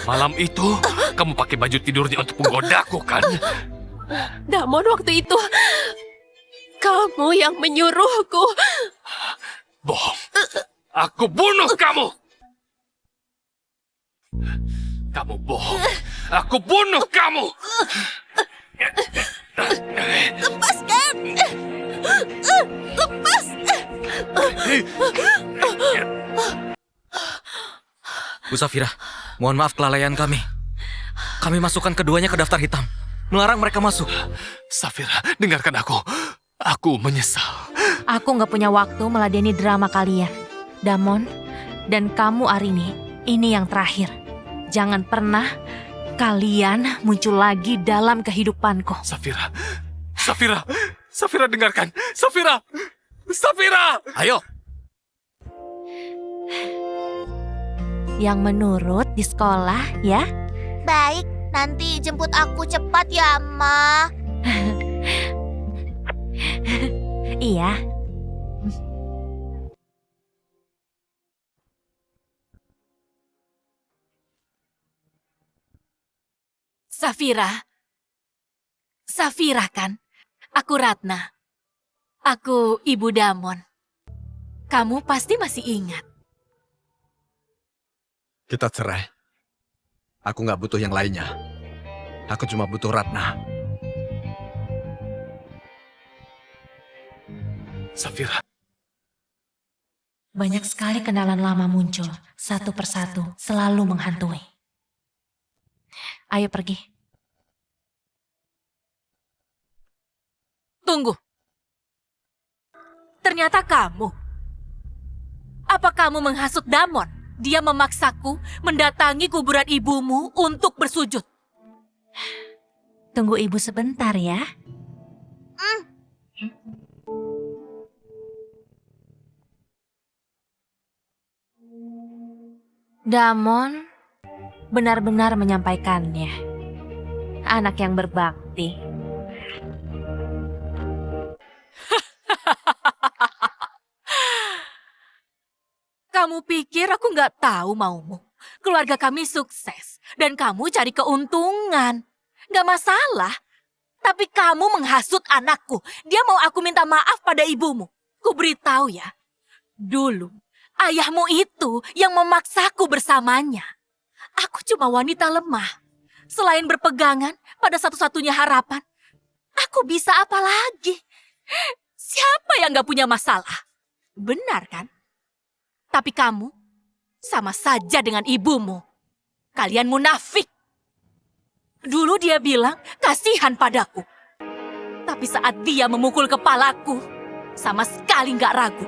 Malam itu kamu pakai baju tidurnya untuk menggodaku, kan? Damon, waktu itu kamu yang menyuruhku. Bohong. Aku bunuh kamu. Kamu bohong. Aku bunuh kamu. Lepaskan! Lepas! Bu Safira, mohon maaf kelalaian kami. Kami masukkan keduanya ke daftar hitam. Melarang mereka masuk. Safira, dengarkan aku. Aku menyesal. Aku gak punya waktu meladeni drama kalian. Damon, dan kamu Arini, ini yang terakhir. Jangan pernah kalian muncul lagi dalam kehidupanku. Safira. Safira. Safira, dengarkan. Safira. Safira. Ayo. Yang menurut di sekolah ya. Baik, nanti jemput aku cepat ya, Ma. Iya. Safira. Safira kan? Aku Ratna. Aku Ibu Damon. Kamu pasti masih ingat. Kita cerai. Aku nggak butuh yang lainnya. Aku cuma butuh Ratna. Safira. Banyak sekali kenalan lama muncul, satu persatu, selalu menghantui. Ayo pergi. Tunggu. Ternyata kamu. Apa kamu menghasut Damon? Dia memaksaku mendatangi kuburan ibumu untuk bersujud. Tunggu ibu sebentar ya. Damon benar-benar menyampaikannya. Anak yang berbakti. Kamu pikir aku nggak tahu maumu? Keluarga kami sukses dan kamu cari keuntungan. Nggak masalah. Tapi kamu menghasut anakku. Dia mau aku minta maaf pada ibumu. Ku beritahu ya. Dulu, ayahmu itu yang memaksaku bersamanya. Aku cuma wanita lemah. Selain berpegangan pada satu-satunya harapan, aku bisa apa lagi? Siapa yang nggak punya masalah? Benar kan? Tapi kamu sama saja dengan ibumu. Kalian munafik. Dulu dia bilang kasihan padaku. Tapi saat dia memukul kepalaku, sama sekali nggak ragu.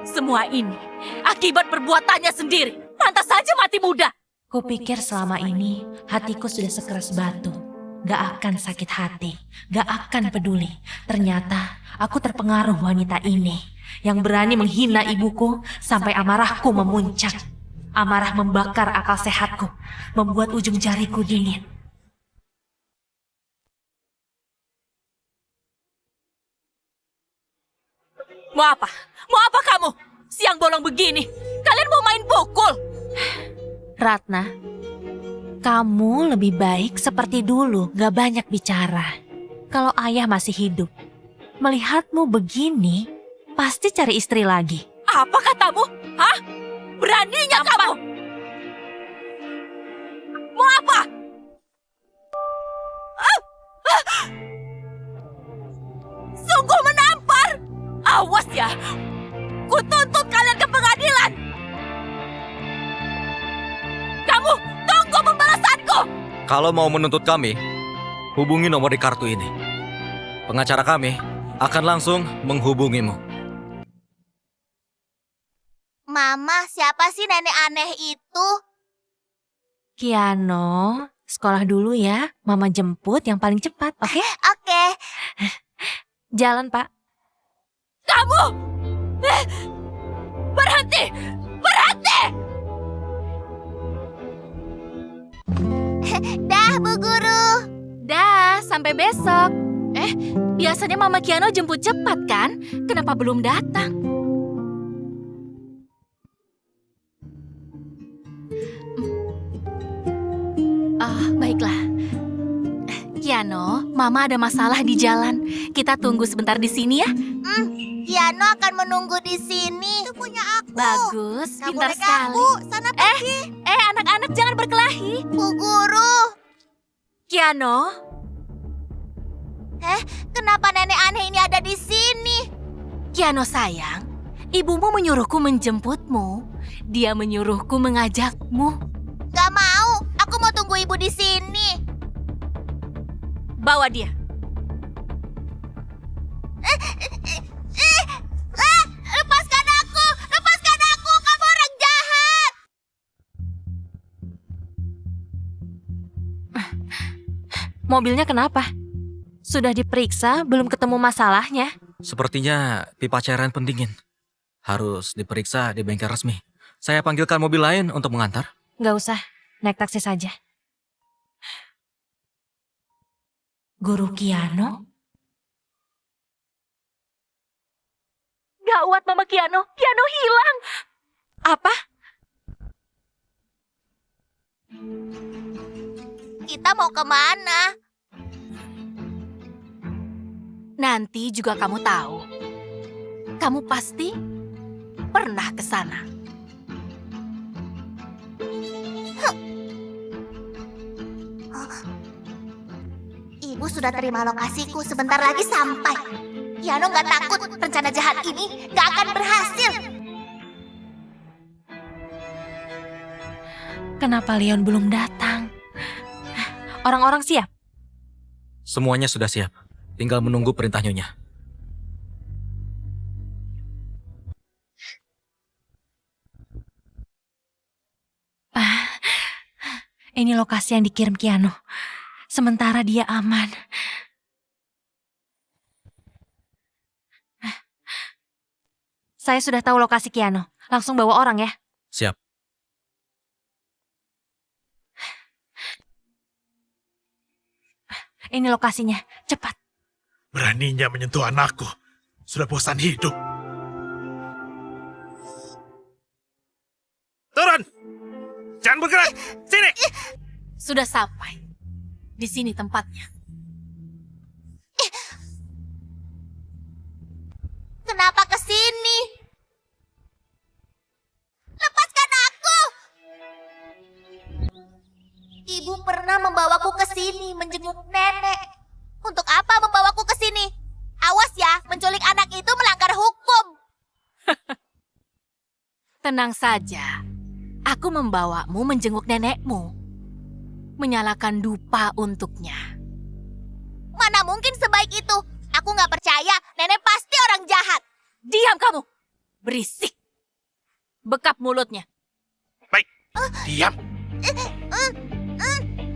Semua ini akibat perbuatannya sendiri. Pantas saja mati muda. Kupikir selama ini hatiku sudah sekeras batu. Gak akan sakit hati, gak akan peduli. Ternyata aku terpengaruh wanita ini yang berani menghina ibuku sampai amarahku memuncak. Amarah membakar akal sehatku, membuat ujung jariku dingin. Mau apa? Mau apa kamu? Siang bolong begini. Kalian mau main pukul? Ratna, kamu lebih baik seperti dulu, gak banyak bicara. Kalau ayah masih hidup, melihatmu begini, pasti cari istri lagi. Apa katamu? Hah? Beraninya kamu? Mau apa? Sungguh menampar! Awas ya! Kutuntut kalian ke pengadilan! Kamu tunggu pembalasanku! Kalau mau menuntut kami, hubungi nomor di kartu ini. Pengacara kami akan langsung menghubungimu. Mama, siapa sih nenek aneh itu? Kiano, sekolah dulu ya. Mama jemput yang paling cepat, oke? Oke. Jalan, Pak. Kamu! Berhenti! Berhenti! Dah, Bu Guru. Dah, sampai besok. Biasanya Mama Kiano jemput cepat kan? Kenapa belum datang? Baiklah. Kiano, Mama ada masalah di jalan. Kita tunggu sebentar di sini ya. Kiano akan menunggu di sini. Itu punya aku. Bagus, Nggak pintar boleh sekali. ganggu. Sana pergi. Anak-anak jangan berkelahi. Bu Guru. Kiano, Kenapa nenek aneh ini ada di sini? Kiano sayang, ibumu menyuruhku menjemputmu. Dia menyuruhku mengajakmu. Gak mau. Aku mau tunggu ibu di sini. Bawa dia. Lepaskan aku. Lepaskan aku. Kamu orang jahat. Mobilnya kenapa? Sudah diperiksa, belum ketemu masalahnya. Sepertinya pipa cairan pendingin. Harus diperiksa di bengkel resmi. Saya panggilkan mobil lain untuk mengantar. Gak usah, naik taksi saja. Guru Kiano? Gawat Mama Kiano, Kiano hilang. Apa? Kita mau kemana? Nanti juga kamu tahu. Kamu pasti pernah ke sana. Ibu sudah terima lokasiku. Sebentar lagi sampai. Kiano gak takut. Rencana jahat ini gak akan berhasil. Kenapa Leon belum datang? Orang-orang siap? Semuanya sudah siap. Tinggal menunggu perintah Nyonya. Ini lokasi yang dikirim Kiano. Sementara dia aman. Saya sudah tahu lokasi Kiano. Langsung bawa orang ya. Siap. Ini lokasinya. Cepat. Beraninya menyentuh anakku. Sudah bosan hidup. Turun! Jangan bergerak! Sini! Sudah sampai. Di sini tempatnya. Kenapa ke sini? Lepaskan aku! Ibu pernah membawaku ke sini menjenguk nenek. Untuk apa membawaku ke sini? Awas ya, menculik anak itu melanggar hukum. Tenang saja. Aku membawamu menjenguk nenekmu. Menyalakan dupa untuknya. Mana mungkin sebaik itu? Aku nggak percaya, nenek pasti orang jahat. Diam kamu! Berisik! Bekap mulutnya. Baik, diam.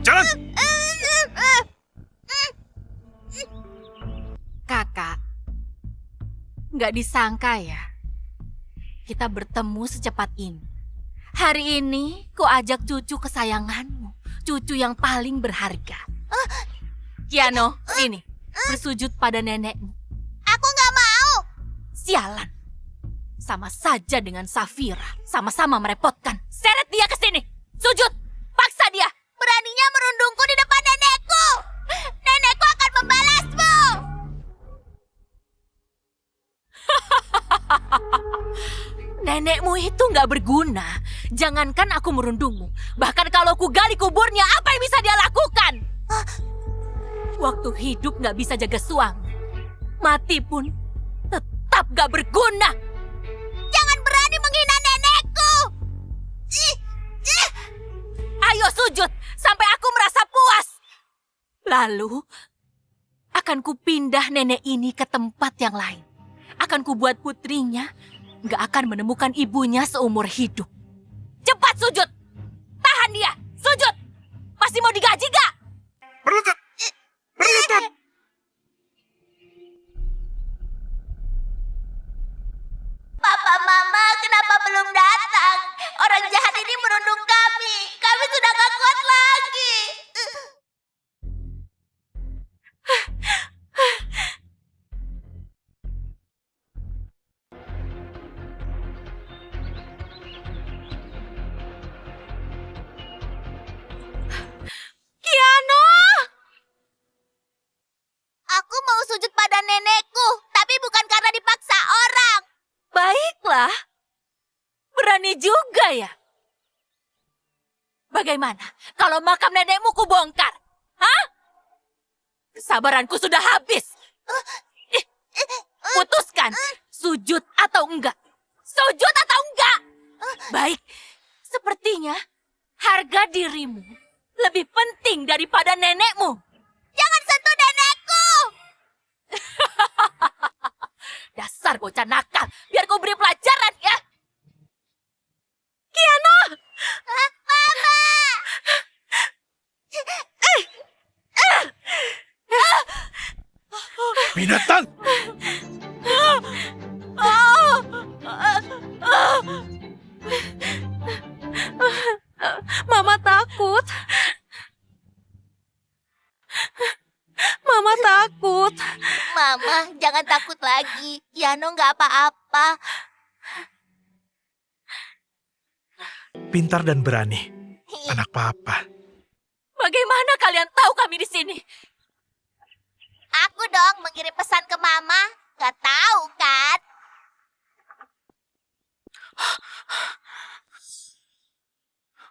Jalan! Kakak, nggak disangka ya, kita bertemu secepat ini. Hari ini ku ajak cucu kesayanganmu, cucu yang paling berharga. Kiano, sini, bersujud pada nenekmu. Aku nggak mau. Sialan, sama saja dengan Safira, sama-sama merepotkan. Seret dia ke sini, sujud, paksa dia. Beraninya merundungku di depan nenekku. Nenekku akan membalasmu. Nenekmu itu nggak berguna. Jangankan aku merundungmu. Bahkan kalau ku gali kuburnya, apa yang bisa dia lakukan? Waktu hidup nggak bisa jaga suami. Mati pun tetap nggak berguna. Jangan berani menghina nenekku. Ayo sujud sampai aku merasa puas. Lalu akan kupindah nenek ini ke tempat yang lain. Akan kubuat putrinya nggak akan menemukan ibunya seumur hidup. Cepat sujud! Tahan dia! Sujud! Masih mau digaji gak? Berlutut! Berlutut! Papa, Mama, kenapa belum datang? Orang jahat ini merundung kami. Kami sudah gak kuat lagi. Kiano! Aku mau sujud pada nenekku, tapi bukan karena dipaksa orang. Baiklah. Berani juga ya? Bagaimana kalau makam nenekmu kubongkar? Hah? Kesabaranku sudah habis. Putuskan, sujud atau enggak? Sujud atau enggak? Baik, sepertinya harga dirimu lebih penting daripada nenekmu. Jangan sentuh nenekku. Dasar bocah nakal, biar ku beri pelajaran ya. Kiano! Mama. Binatang! Mama takut. Mama takut. Mama, jangan takut lagi. Yano nggak apa-apa. Pintar dan berani. Anak papa. Bagaimana kalian tahu kami di sini? Aku dong mengirim pesan ke Mama. Gak tahu kan?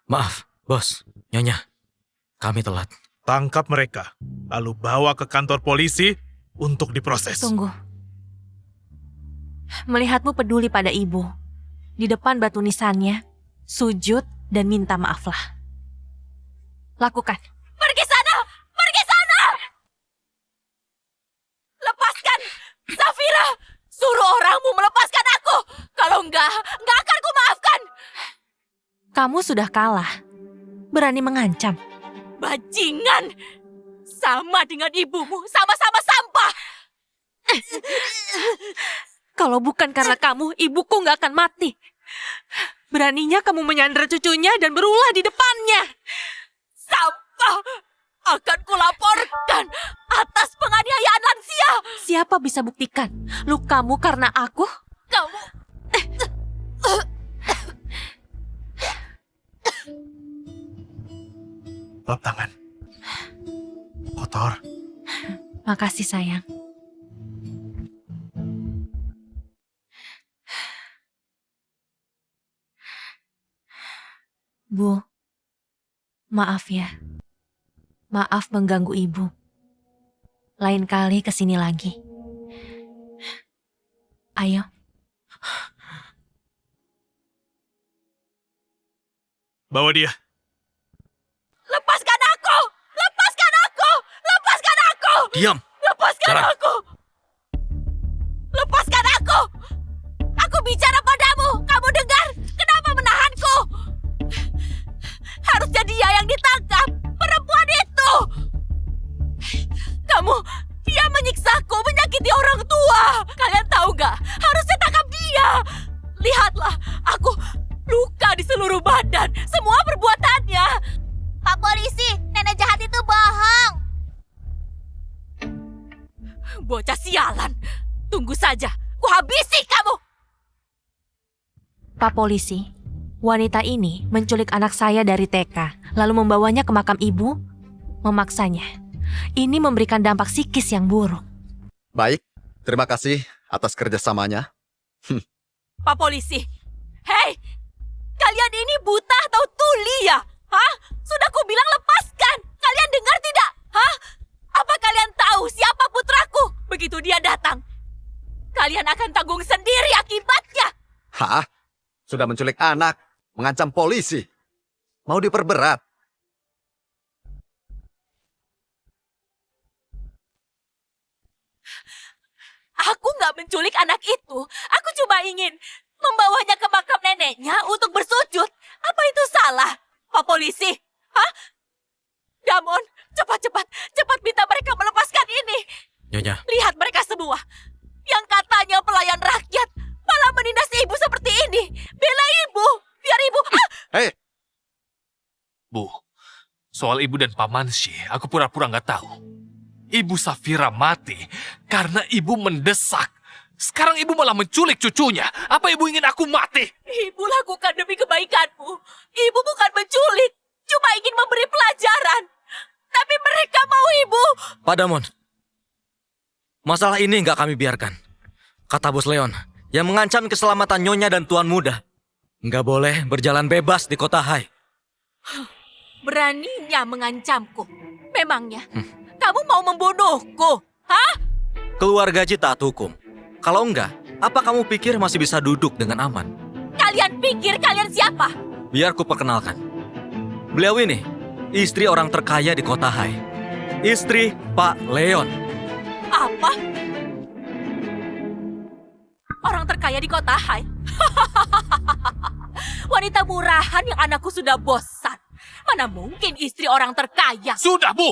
Maaf, bos, nyonya. Kami telat. Tangkap mereka, lalu bawa ke kantor polisi untuk diproses. Tunggu. Melihatmu peduli pada ibu. Di depan batu nisannya, sujud dan minta maaflah. Lakukan. Pergi sana! Pergi sana! Lepaskan! Safira! Suruh orangmu melepaskan aku! Kalau enggak akan ku maafkan! Kamu sudah kalah. berani mengancam. Bajingan! Sama dengan ibumu, sama-sama sampah! Kalau bukan karena kamu, ibuku nggak akan mati. Beraninya kamu menyandera cucunya dan berulah di depannya. Sampah! Akan kulaporkan atas penganiayaan lansia! Siapa bisa buktikan lukamu karena aku? Kamu... Lap tangan. Kotor. Makasih sayang. Bu, maaf ya. Maaf mengganggu ibu. Lain kali kesini lagi. Ayo. Bawa dia. Lepaskan aku! Lepaskan aku! Lepaskan aku! Diam! Lepaskan Sekarang. aku! Lepaskan aku! Aku bicara padamu! Kamu dengar? Kenapa menahanku? Harusnya dia yang ditangkap! Perempuan itu! Dia menyiksaku, menyakiti orang tua! Kalian tahu gak? Harusnya tangkap dia! Lihatlah, aku luka di seluruh badan. Semua perbuatannya. Pak polisi, nenek jahat itu bohong. Bocah sialan. Tunggu saja, ku habisi kamu. Pak polisi, wanita ini menculik anak saya dari TK, lalu membawanya ke makam ibu, memaksanya. Ini memberikan dampak psikis yang buruk. Baik, terima kasih atas kerjasamanya. Pak polisi. Hei, kalian ini buta atau tuli ya? Hah? Sudah ku bilang lepaskan. Kalian dengar tidak? Hah? Apa kalian tahu siapa putraku? Begitu dia datang, kalian akan tanggung sendiri akibatnya. Hah? Sudah menculik anak, mengancam polisi. Mau diperberat? Aku nggak menculik anak itu. Aku cuma ingin membawanya ke makam neneknya untuk bersujud. Apa itu salah, Pak polisi? Hah? Damon, cepat minta mereka melepaskan ini. Nyonya, Lihat mereka semua. Yang katanya pelayan rakyat malah menindas ibu seperti ini. Bela ibu, biar ibu... Ah! Hei, Bu, soal ibu dan Paman Shi, aku pura-pura nggak tahu. Ibu Safira mati karena ibu mendesak. Sekarang ibu malah menculik cucunya. Apa ibu ingin aku mati? Ibu lakukan demi kebaikanmu. Ibu bukan menculik, cuma ingin memberi pelajaran. Tapi mereka mau ibu. Pak Damon. Masalah ini nggak kami biarkan. Kata Bos Leon, yang mengancam keselamatan Nyonya dan Tuan Muda. Nggak boleh berjalan bebas di kota Hai. Beraninya mengancamku. Memangnya, kamu mau membunuhku? Hah? Keluar gaji taat hukum. Kalau enggak, apa kamu pikir masih bisa duduk dengan aman? Kalian pikir kalian siapa? Biar ku perkenalkan. Beliau ini, istri orang terkaya di kota Hai. Istri Pak Leon. Apa? Orang terkaya di kota Hai? Wanita murahan yang anakku sudah bosan. Mana mungkin istri orang terkaya? Sudah, Bu!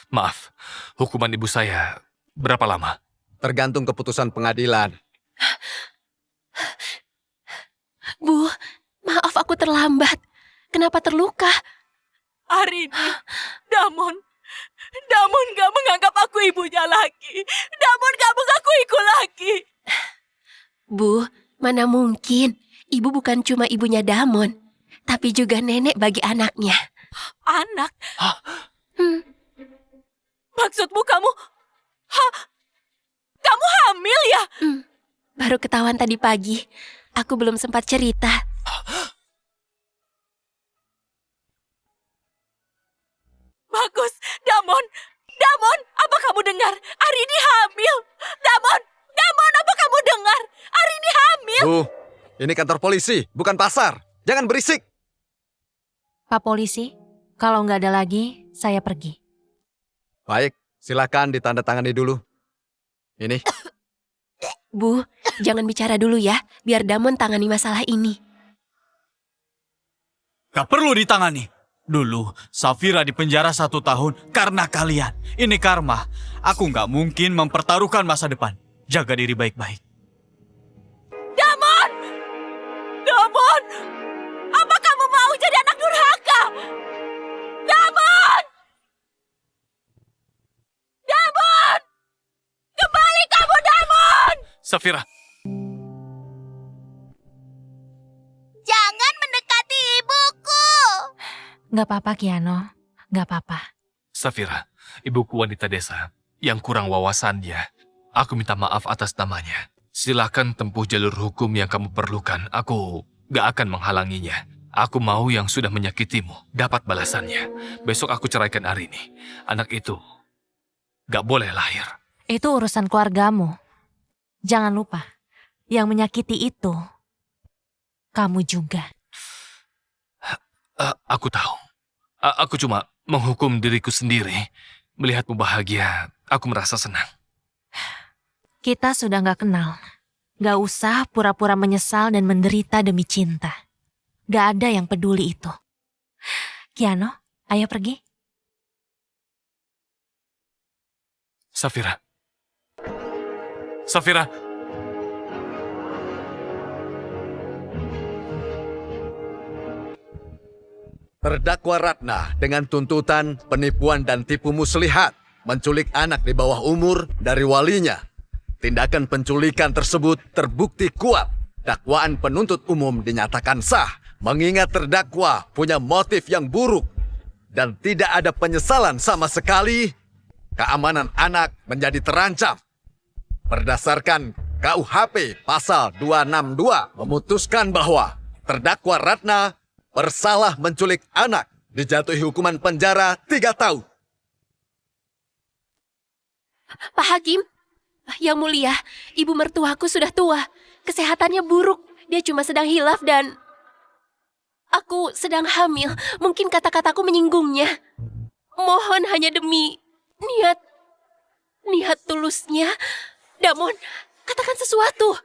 Maaf, hukuman ibu saya berapa lama? tergantung keputusan pengadilan. Bu, maaf aku terlambat. Kenapa terluka? Hari ini, Damon gak menganggap aku ibunya lagi. Damon gak mengakuiku lagi. Bu, mana mungkin. Ibu bukan cuma ibunya Damon, tapi juga nenek bagi anaknya. Anak? Hmm, Maksudmu kamu... Kamu hamil ya? baru ketahuan tadi pagi. Aku belum sempat cerita. Bagus, Damon, apa kamu dengar? Arini hamil. Damon, apa kamu dengar? Arini hamil. Bu, ini kantor polisi, bukan pasar. Jangan berisik. Pak polisi, kalau nggak ada lagi, saya pergi. Baik, silakan ditandatangani dulu. Ini, Bu, jangan bicara dulu ya, biar Damon tangani masalah ini. Gak perlu ditangani. Dulu, Safira dipenjara 1 tahun karena kalian. Ini karma. Aku gak mungkin mempertaruhkan masa depan. Jaga diri baik-baik. Damon! Damon! Apa kamu mau jadi anak durhaka? Damon! Damon! Kembali kamu, Damon! Safira, Jangan mendekati ibuku. Gak apa-apa, Kiano. Gak apa-apa. Safira, ibuku wanita desa yang kurang wawasannya. Aku minta maaf atas namanya. Silakan tempuh jalur hukum yang kamu perlukan. Aku gak akan menghalanginya. Aku mau yang sudah menyakitimu dapat balasannya. Besok aku ceraikan Arini. Anak itu gak boleh lahir. Itu urusan keluargamu. Jangan lupa, yang menyakiti itu kamu juga. Aku tahu. Aku cuma menghukum diriku sendiri. Melihatmu bahagia, aku merasa senang. Kita sudah gak kenal. Gak usah pura-pura menyesal dan menderita demi cinta. Gak ada yang peduli itu. Kiano, ayo pergi. Safira. Safira. Terdakwa Ratna dengan tuntutan penipuan dan tipu muslihat, menculik anak di bawah umur dari walinya. Tindakan penculikan tersebut terbukti kuat. Dakwaan penuntut umum dinyatakan sah, mengingat terdakwa punya motif yang buruk dan tidak ada penyesalan sama sekali. Keamanan anak menjadi terancam. Berdasarkan KUHP pasal 262 memutuskan bahwa terdakwa Ratna bersalah menculik anak, dijatuhi hukuman penjara 3 tahun. Pak Hakim, Yang Mulia, ibu mertuaku sudah tua. Kesehatannya buruk. Dia cuma sedang hilaf dan aku sedang hamil. Mungkin kata-kataku menyinggungnya. Mohon hanya demi niat tulusnya. Damon, katakan sesuatu.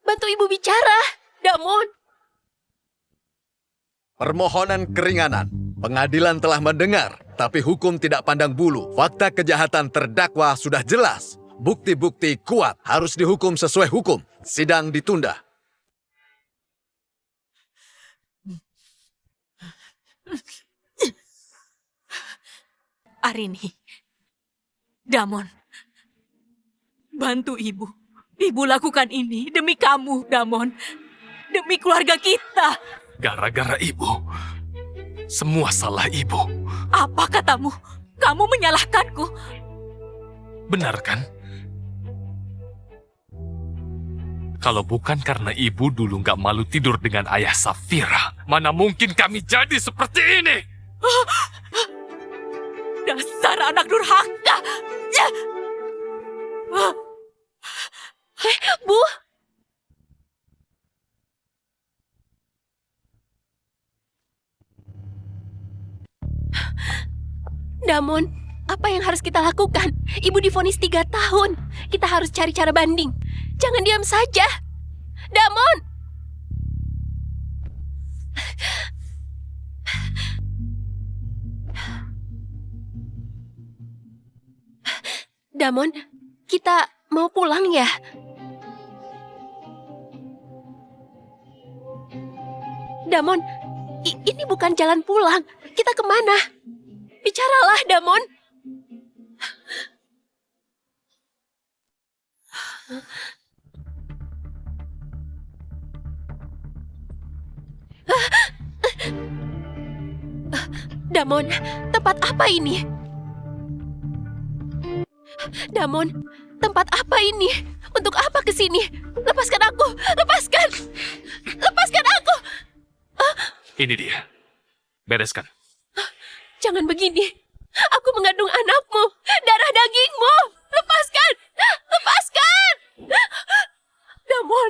Bantu ibu bicara, Damon. Permohonan keringanan. Pengadilan telah mendengar, tapi hukum tidak pandang bulu. Fakta kejahatan terdakwa sudah jelas. Bukti-bukti kuat, harus dihukum sesuai hukum. Sidang ditunda. Arini, Damon, bantu ibu. Ibu lakukan ini demi kamu, Damon. Demi keluarga kita. Gara-gara ibu. Semua salah ibu. Apa katamu? Kamu menyalahkanku. Benar kan? Kalau bukan karena ibu dulu nggak malu tidur dengan ayah Safira, mana mungkin kami jadi seperti ini? Dasar anak durhaka. Bu, Damon, apa yang harus kita lakukan? Ibu divonis 3 tahun. Kita harus cari cara banding. Jangan diam saja. Damon! Damon, kita mau pulang ya? Damon, ini bukan jalan pulang. Kita kemana? Bicaralah, Damon. Damon, tempat apa ini? Damon, tempat apa ini? Untuk apa ke sini? Lepaskan aku! Lepaskan! Lepaskan aku! Ini dia. Bereskan. Jangan begini. Aku mengandung anakmu, darah dagingmu. Lepaskan! Lepaskan! Damon,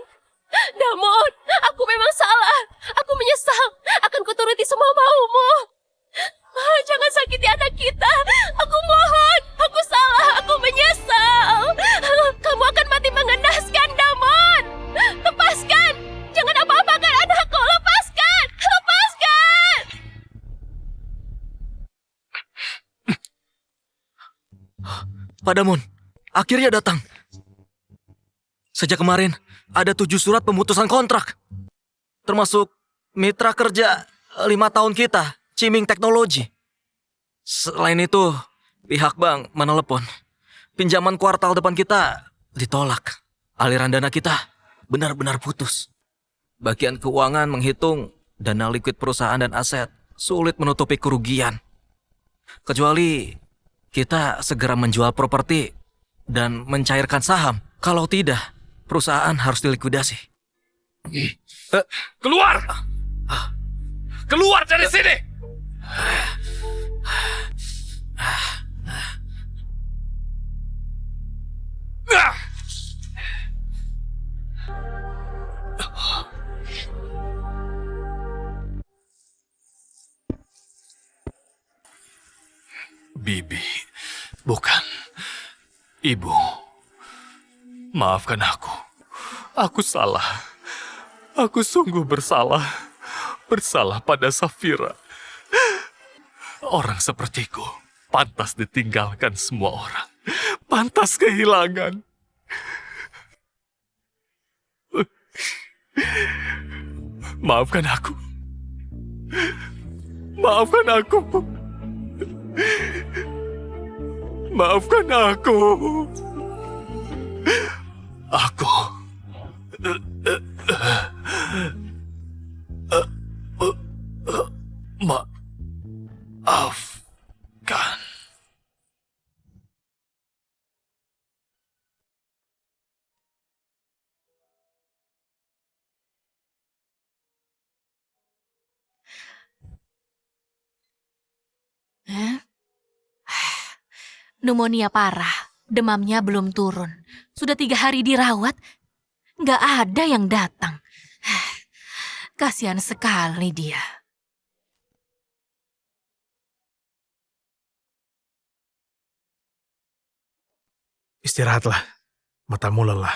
Damon, aku memang salah. Aku menyesal. Akan kuturuti semua maumu. Jangan sakiti anak kita. Aku mohon. Aku salah. Aku menyesal. Kamu akan mati mengenaskan, Damon. Lepaskan. Jangan apa-apakan anakku. Lepaskan. Lepaskan. Pak Damon, akhirnya datang. Sejak kemarin, ada 7 surat pemutusan kontrak. Termasuk mitra kerja 5 tahun kita, Ciming Teknologi. Selain itu, pihak bank menelepon. Pinjaman kuartal depan kita ditolak. Aliran dana kita benar-benar putus. Bagian keuangan menghitung dana likuid perusahaan dan aset sulit menutupi kerugian. Kecuali kita segera menjual properti dan mencairkan saham. Kalau tidak, perusahaan harus dilikuidasi. Keluar! Keluar dari sini! Bibi, bukan. Ibu, maafkan aku. Aku salah. Aku sungguh bersalah. Bersalah pada Safira. Orang sepertiku pantas ditinggalkan semua orang. Pantas kehilangan. Maafkan aku. Maafkan aku. Maafkan aku. Aku. Maafkan. Pneumonia parah, demamnya belum turun. Sudah 3 hari dirawat, nggak ada yang datang. Kasihan sekali dia. Istirahatlah. Matamu lelah.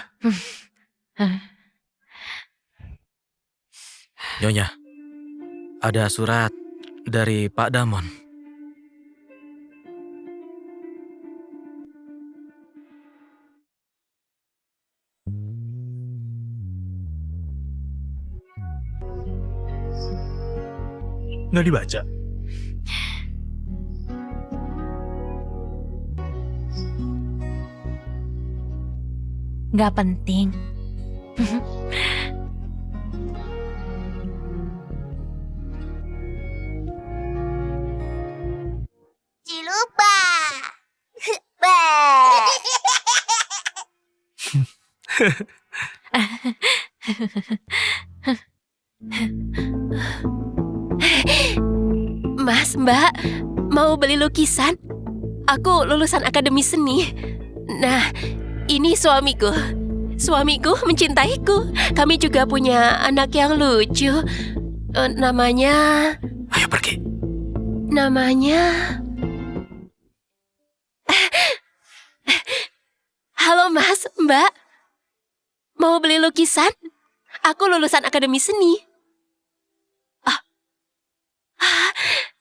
Nyonya, ada surat dari Pak Damon. Nggak dibaca. Nggak penting. Cilupa. Bah. Mas, Mbak, mau beli lukisan? Aku lulusan akademi seni. Nah, ini suamiku. Suamiku mencintaiku. Kami juga punya anak yang lucu. Namanya... Ayo pergi. Namanya... Halo Mas, Mbak. Mau beli lukisan? Aku lulusan akademi seni.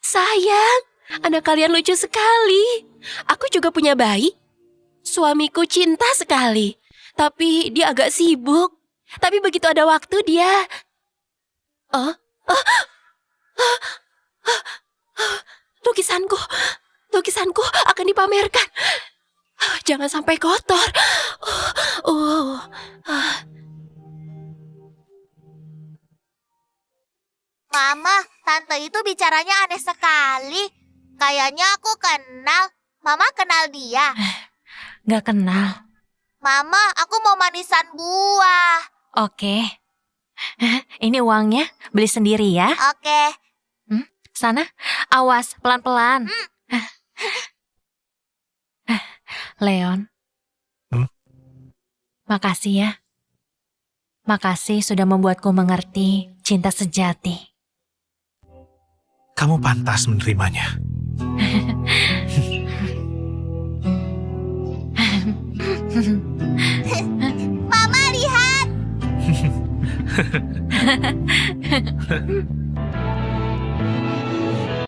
Sayang, anak kalian lucu sekali. Aku juga punya bayi. Suamiku cinta sekali. Tapi dia agak sibuk. Tapi begitu ada waktu dia... Lukisanku. Lukisanku akan dipamerkan. Jangan sampai kotor. Mama, tante itu bicaranya aneh sekali. Kayaknya aku kenal. Mama kenal dia. Nggak kenal. Mama, aku mau manisan buah. Oke. Ini uangnya, beli sendiri ya. Oke. Sana, awas, pelan-pelan. Leon. Makasih ya. Makasih sudah membuatku mengerti cinta sejati. Kamu pantas menerimanya. Mama, lihat.